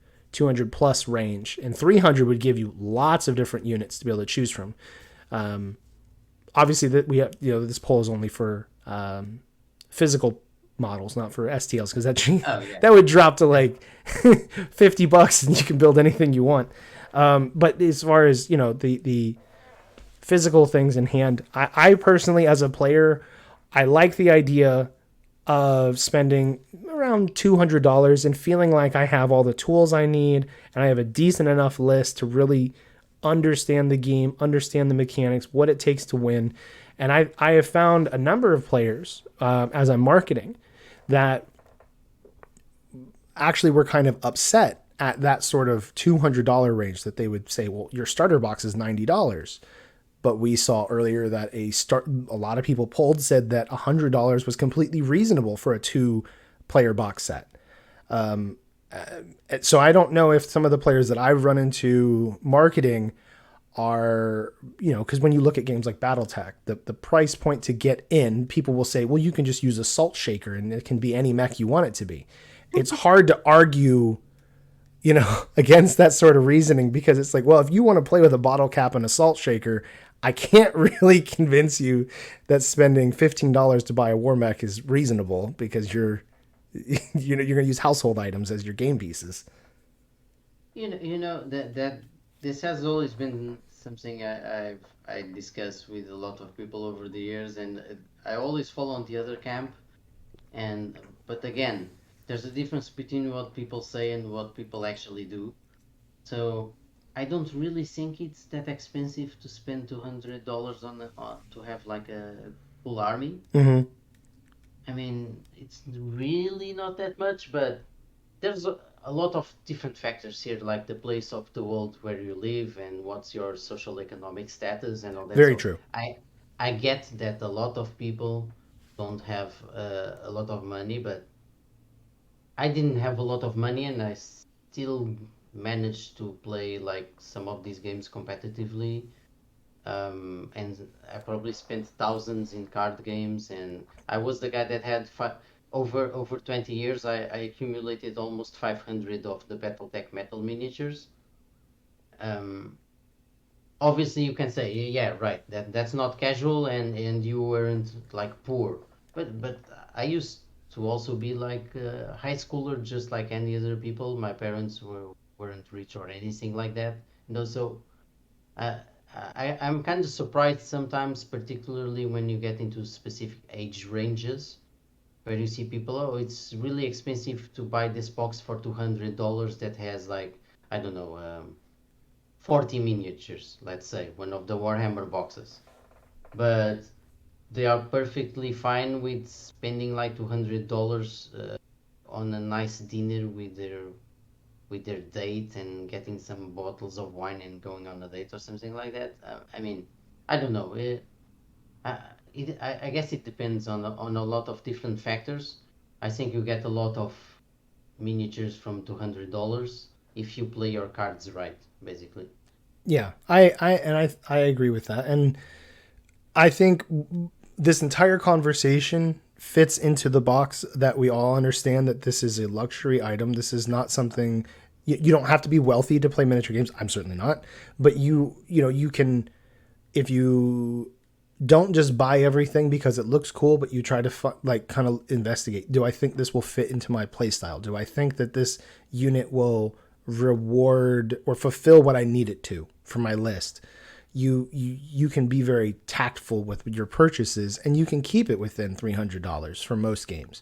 plus range, and 300 would give you lots of different units to be able to choose from. Obviously that we have, this poll is only for physical models, not for STLs, because oh yeah, that would drop to yeah. like $50 and you can build anything you want. But as far as the physical things in hand, I personally, as a player, I like the idea of spending around $200 and feeling like I have all the tools I need and I have a decent enough list to really understand the game, understand the mechanics, what it takes to win. And I have found a number of players as I'm marketing that actually were kind of upset at that sort of $200 range, that they would say, well, your starter box is $90. But we saw earlier that a lot of people polled said that $100 was completely reasonable for a 2-player box set. So I don't know if some of the players that I've run into marketing are, because when you look at games like BattleTech, the price point to get in, people will say, well, you can just use a salt shaker and it can be any mech you want it to be. It's hard to argue, against that sort of reasoning, because it's like, well, if you want to play with a bottle cap and a salt shaker, I can't really convince you that spending $15 to buy a WarMech is reasonable, because you're going to use household items as your game pieces. That this has always been something I discuss with a lot of people over the years, and I always fall on the other camp. But again, there's a difference between what people say and what people actually do. So I don't really think it's that expensive to spend $200 to have like a full army. Mm-hmm. I mean, it's really not that much, but there's a lot of different factors here, like the place of the world where you live and what's your social economic status and all that. Very So true. I get that a lot of people don't have a lot of money, but I didn't have a lot of money and I still managed to play like some of these games competitively. And I probably spent thousands in card games, and I was the guy that had over 20 years. I accumulated almost 500 of the BattleTech metal miniatures. Um, Obviously, you can say, yeah, right, that's not casual, and you weren't like poor, but I used to also be like a high schooler, just like any other people. My parents weren't rich or anything like that, so uh, I'm kind of surprised sometimes, particularly when you get into specific age ranges, where you see people, oh, it's really expensive to buy this box for $200 that has like, I don't know, 40 miniatures, let's say, one of the Warhammer boxes. But they are perfectly fine with spending like $200 on a nice dinner with their date and getting some bottles of wine and going on a date or something like that. I mean, I don't know. I guess it depends on a lot of different factors. I think you get a lot of miniatures from $200 if you play your cards right, basically. Yeah, I agree with that, and I think this entire conversation fits into the box that we all understand that this is a luxury item. This is not something you don't have to be wealthy to play miniature games. I'm certainly not, but you can, if you don't just buy everything because it looks cool, but you try to like kind of investigate. Do I think this will fit into my playstyle? Do I think that this unit will reward or fulfill what I need it to for my list? You can be very tactful with your purchases, and you can keep it within $300 for most games.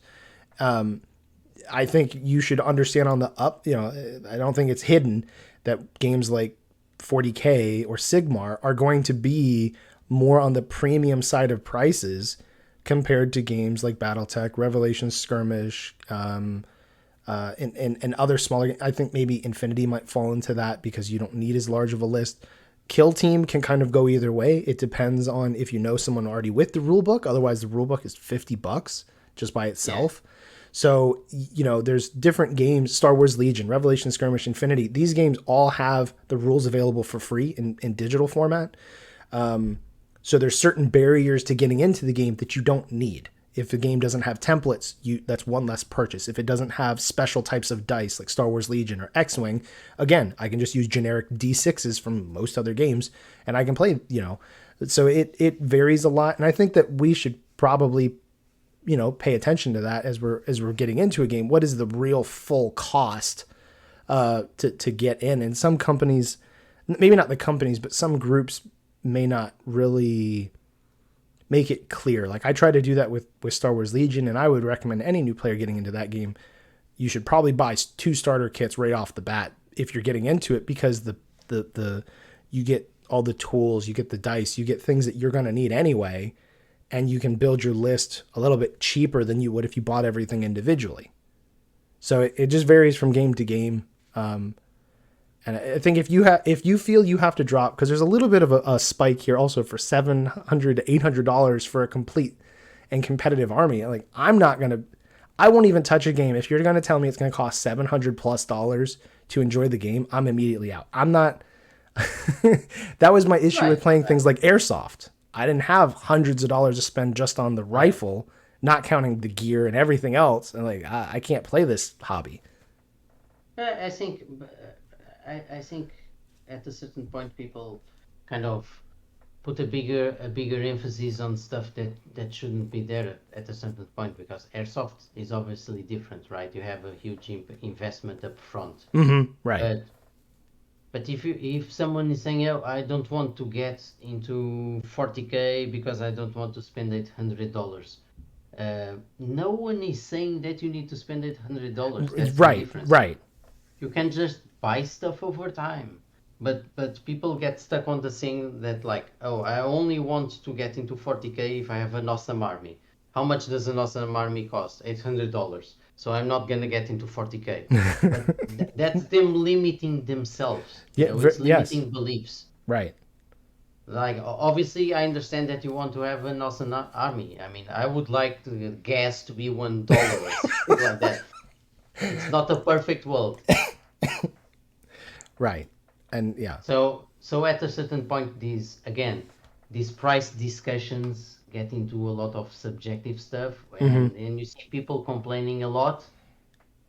I think you should understand on the up. I don't think it's hidden that games like 40K or Sigmar are going to be more on the premium side of prices compared to games like BattleTech, Revelation, Skirmish, and other smaller. I think maybe Infinity might fall into that because you don't need as large of a list. Kill Team can kind of go either way. It depends on if you know someone already with the rulebook. Otherwise, the rulebook is $50 just by itself. Yeah. So, there's different games, Star Wars Legion, Revelation, Skirmish, Infinity. These games all have the rules available for free in digital format. So there's certain barriers to getting into the game that you don't need. If the game doesn't have templates, that's one less purchase. If it doesn't have special types of dice like Star Wars Legion or X-Wing, again, I can just use generic D6s from most other games and I can play, So it varies a lot. And I think that we should probably, pay attention to that as we're getting into a game. What is the real full cost to get in? And some companies, maybe not the companies, but some groups may not really make it clear. Like I try to do that with Star Wars Legion, and I would recommend any new player getting into that game, you should probably buy 2 starter kits right off the bat if you're getting into it, because the you get all the tools, you get the dice, you get things that you're going to need anyway, and you can build your list a little bit cheaper than you would if you bought everything individually. So it just varies from game to game. And I think if you feel you have to drop, because there's a little bit of a spike here also for $700 to $800 for a complete and competitive army. Like I won't even touch a game. If you're going to tell me it's going to cost $700+ to enjoy the game, I'm immediately out. I'm not. That was my issue with playing things like Airsoft. I didn't have hundreds of dollars to spend just on the rifle, not counting the gear and everything else. And like, I can't play this hobby. I think at a certain point people kind of put a bigger emphasis on stuff that shouldn't be there at a certain point, because Airsoft is obviously different, right? You have a huge investment up front. Mm-hmm, right. But if someone is saying, oh, I don't want to get into 40K because I don't want to spend $800, no one is saying that you need to spend $800. That's the difference. Right. You can just buy stuff over time. But people get stuck on the thing that like, oh, I only want to get into 40K if I have an awesome army. How much does an awesome army cost? $800. So I'm not going to get into 40K. But that's them limiting themselves. It's limiting beliefs. Right. Like, obviously, I understand that you want to have an awesome army. I mean, I would like the gas to be $1 or something like that. It's not a perfect world. Right. And yeah. So at a certain point, these price discussions get into a lot of subjective stuff, and you see people complaining a lot,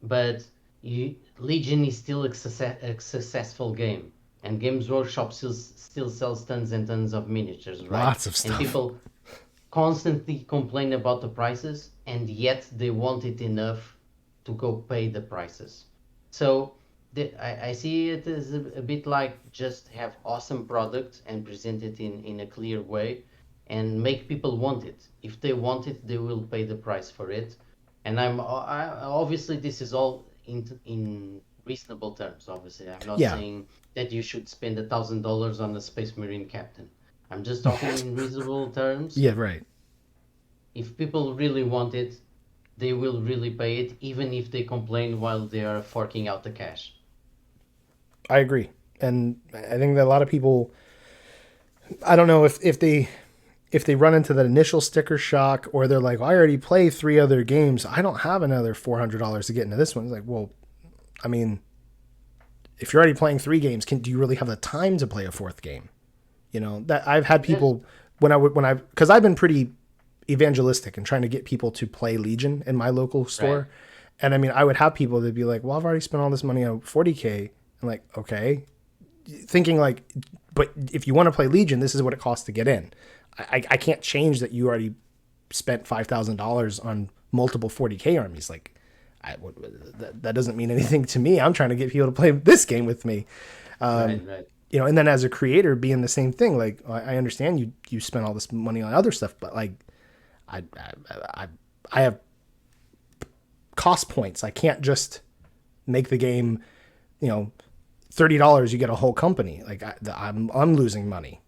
but Legion is still a successful game, and Games Workshop still sells tons and tons of miniatures, right? Lots of stuff. And constantly complain about the prices, and yet they want it enough to go pay the prices. So I see it as a bit like just have awesome product and present it in a clear way and make people want it. If they want it, they will pay the price for it. And obviously this is all in reasonable terms. Obviously, I'm not Yeah. saying that you should spend $1,000 on a Space Marine captain. I'm just talking in reasonable terms. Yeah, right. If people really want it, they will really pay it, even if they complain while they are forking out the cash. I agree. And I think that a lot of people, I don't know if they run into that initial sticker shock, or they're like, well, I already play 3 other games. I don't have another $400 to get into this one. It's like, well, I mean, if you're already playing 3 games, do you really have the time to play a fourth game? That I've had Yes, people because I've been pretty evangelistic and trying to get people to play Legion in my local right. store. And I mean, I would have people that be like, well, I've already spent all this money on 40K. I'm like, okay, thinking like, but if you want to play Legion, this is what it costs to get in. I can't change that you already spent $5,000 on multiple 40K armies. Like, that doesn't mean anything to me. I'm trying to get people to play this game with me. Right, right. And then as a creator, being the same thing. Like, I understand you spent all this money on other stuff, but like, I I, I have cost points. I can't just make the game, you know, $30. You get a whole company. Like, I'm losing money.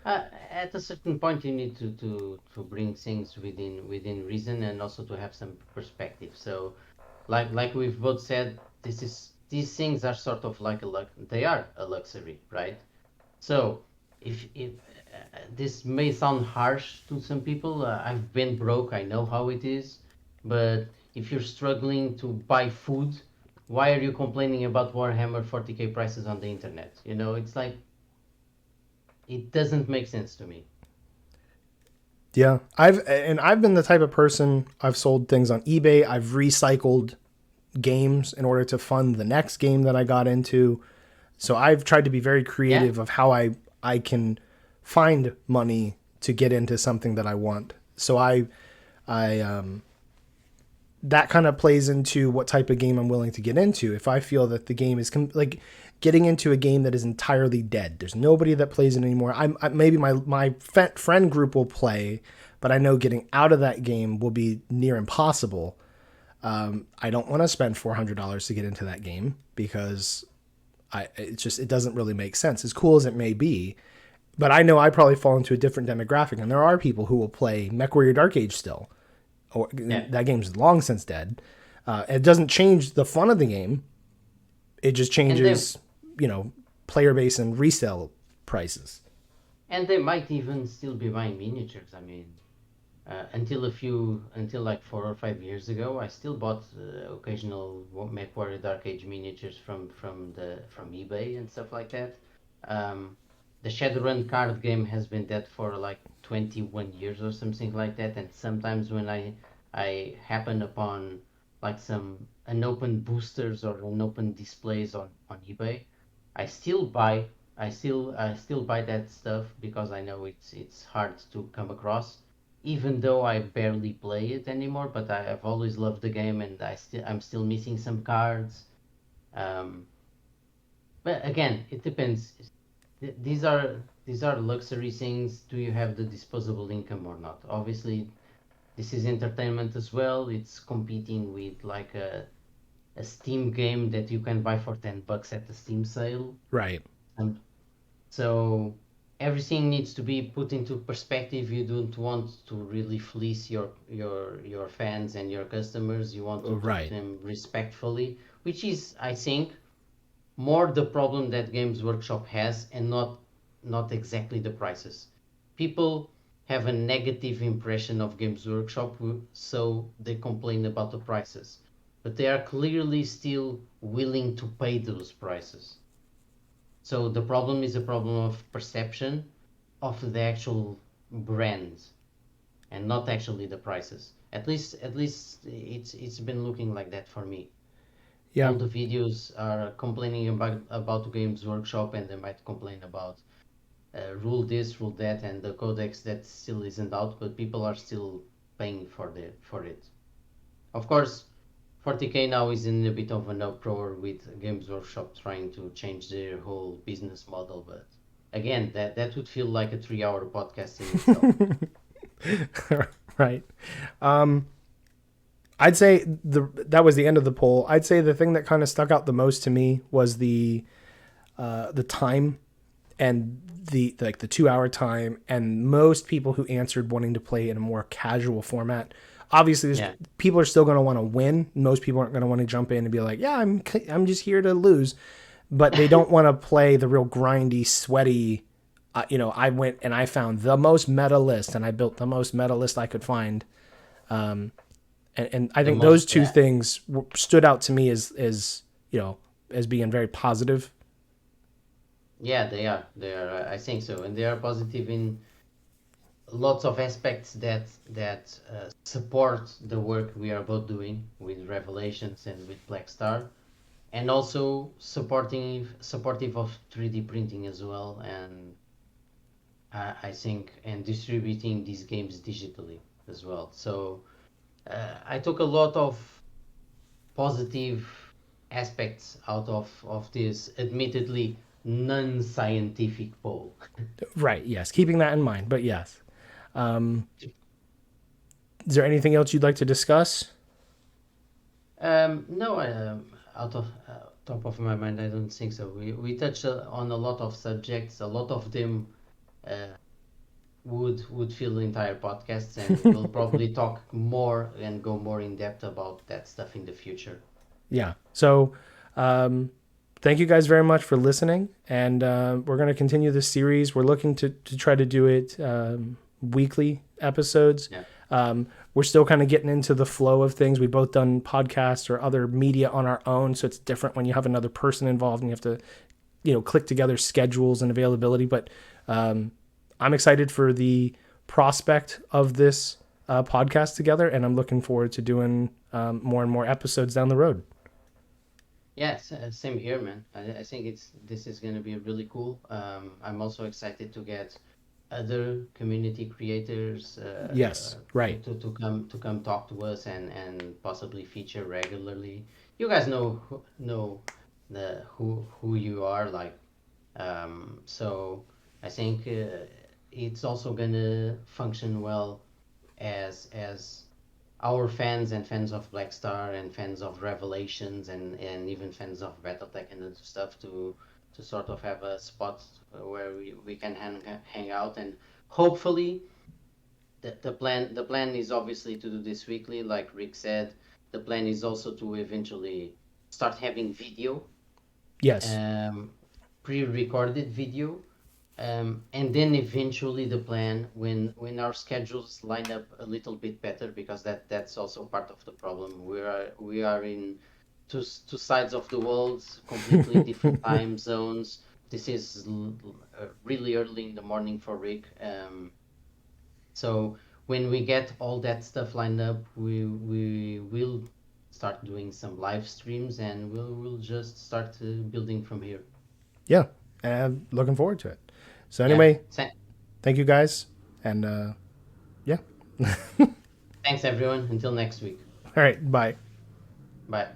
At a certain point, you need to bring things within reason and also to have some perspective. So, like we've both said, these things are sort of like they are a luxury, right? So, if this may sound harsh to some people, I've been broke. I know how it is, but if you're struggling to buy food, why are you complaining about Warhammer 40K prices on the internet? It's like it doesn't make sense to me. Yeah, I've been the type of person. I've sold things on eBay. I've recycled games in order to fund the next game that I got into. So I've tried to be very Yeah, creative of how I can find money to get into something that I want. So I that kind of plays into what type of game I'm willing to get into. If I feel that the game is like getting into a game that is entirely dead, there's nobody that plays it anymore. Maybe my friend group will play, but I know getting out of that game will be near impossible. I don't want to spend $400 to get into that game because it doesn't really make sense. As cool as it may be, but I know I probably fall into a different demographic, and there are people who will play MechWarrior Dark Age still. Or yeah. that game's long since dead. It doesn't change the fun of the game. It just And they changes, player base and resale prices. and they might even still be buying miniatures. I mean, until like 4 or 5 years ago, I still bought occasional MechWarrior Dark Age miniatures from eBay and stuff like that. Um, the Shadowrun card game has been dead for like 21 years or something like that, and sometimes when I happen upon like some unopened boosters or unopened displays on eBay, I still buy I still buy that stuff because I know it's hard to come across, even though I barely play it anymore. But I've always loved the game, and I'm still missing some cards. Um, but again, it depends. These are luxury things. Do you have the disposable income or not? Obviously, this is entertainment as well. It's competing with like a Steam game that you can buy for $10 at the Steam sale. Right. Um, so everything needs to be put into perspective. You don't want to really fleece your fans and your customers. You want to treat Right. them respectfully, which is, I think, more the problem that Games Workshop has, and not exactly the prices. People have a negative impression of Games Workshop, so they complain about the prices. But they are clearly still willing to pay those prices. So the problem is a problem of perception of the actual brand and not actually the prices. At least it's been looking like that for me. Yeah. All the videos are complaining about Games Workshop, and they might complain about rule this, rule that, and the codex that still isn't out, but people are still paying for it. Of course, 40k now is in a bit of an uproar with Games Workshop trying to change their whole business model, but again, that would feel like a 3-hour podcast in itself. Right. I'd say that was the end of the poll. I'd say the thing that kind of stuck out the most to me was the time and the 2-hour time, and most people who answered wanting to play in a more casual format. Obviously, people are still going to want to win. Most people aren't going to want to jump in and be like, yeah, I'm just here to lose. But they don't want to play the real grindy, sweaty, I went and I found the most meta list, and I built the most meta list I could find. And I think those two things stood out to me as being very positive. Yeah, they are. I think so, and they are positive in lots of aspects that support the work we are both doing with Revelations and with Black Star, and also supportive of 3D printing as well, and I think, and distributing these games digitally as well. So I took a lot of positive aspects out of this admittedly non-scientific poll. Right. Yes. Keeping that in mind. But yes. Is there anything else you'd like to discuss? No, out of top of my mind, I don't think so. We touched on a lot of subjects. A lot of them would fill entire podcasts, and we'll probably talk more and go more in depth about that stuff in the future. Yeah. So, thank you guys very much for listening, and we're going to continue this series. We're looking to try to do it weekly episodes. Yeah. We're still kind of getting into the flow of things. We've both done podcasts or other media on our own, so it's different when you have another person involved and you have to, click together schedules and availability. But I'm excited for the prospect of this podcast together, and I'm looking forward to doing more and more episodes down the road. Yes, same here, man. I think this is going to be really cool. I'm also excited to get other community creators. Yes, right. To come talk to us and possibly feature regularly. You guys know who you are, like. So I think it's also gonna function well as our fans and fans of Black Star and fans of Revelations and even fans of Battletech and other stuff to sort of have a spot where we can hang out, and hopefully the plan is obviously to do this weekly, like Rick said. The plan is also to eventually start having video. Yes. Pre-recorded video. And then eventually the plan, when our schedules line up a little bit better, because that's also part of the problem. We are in two sides of the world, completely different time zones. This is really early in the morning for Rick. So when we get all that stuff lined up, we will start doing some live streams, and we'll just start building from here. Yeah, and looking forward to it. So anyway, thank you guys, and yeah. Thanks everyone. Until next week. All right, bye. Bye.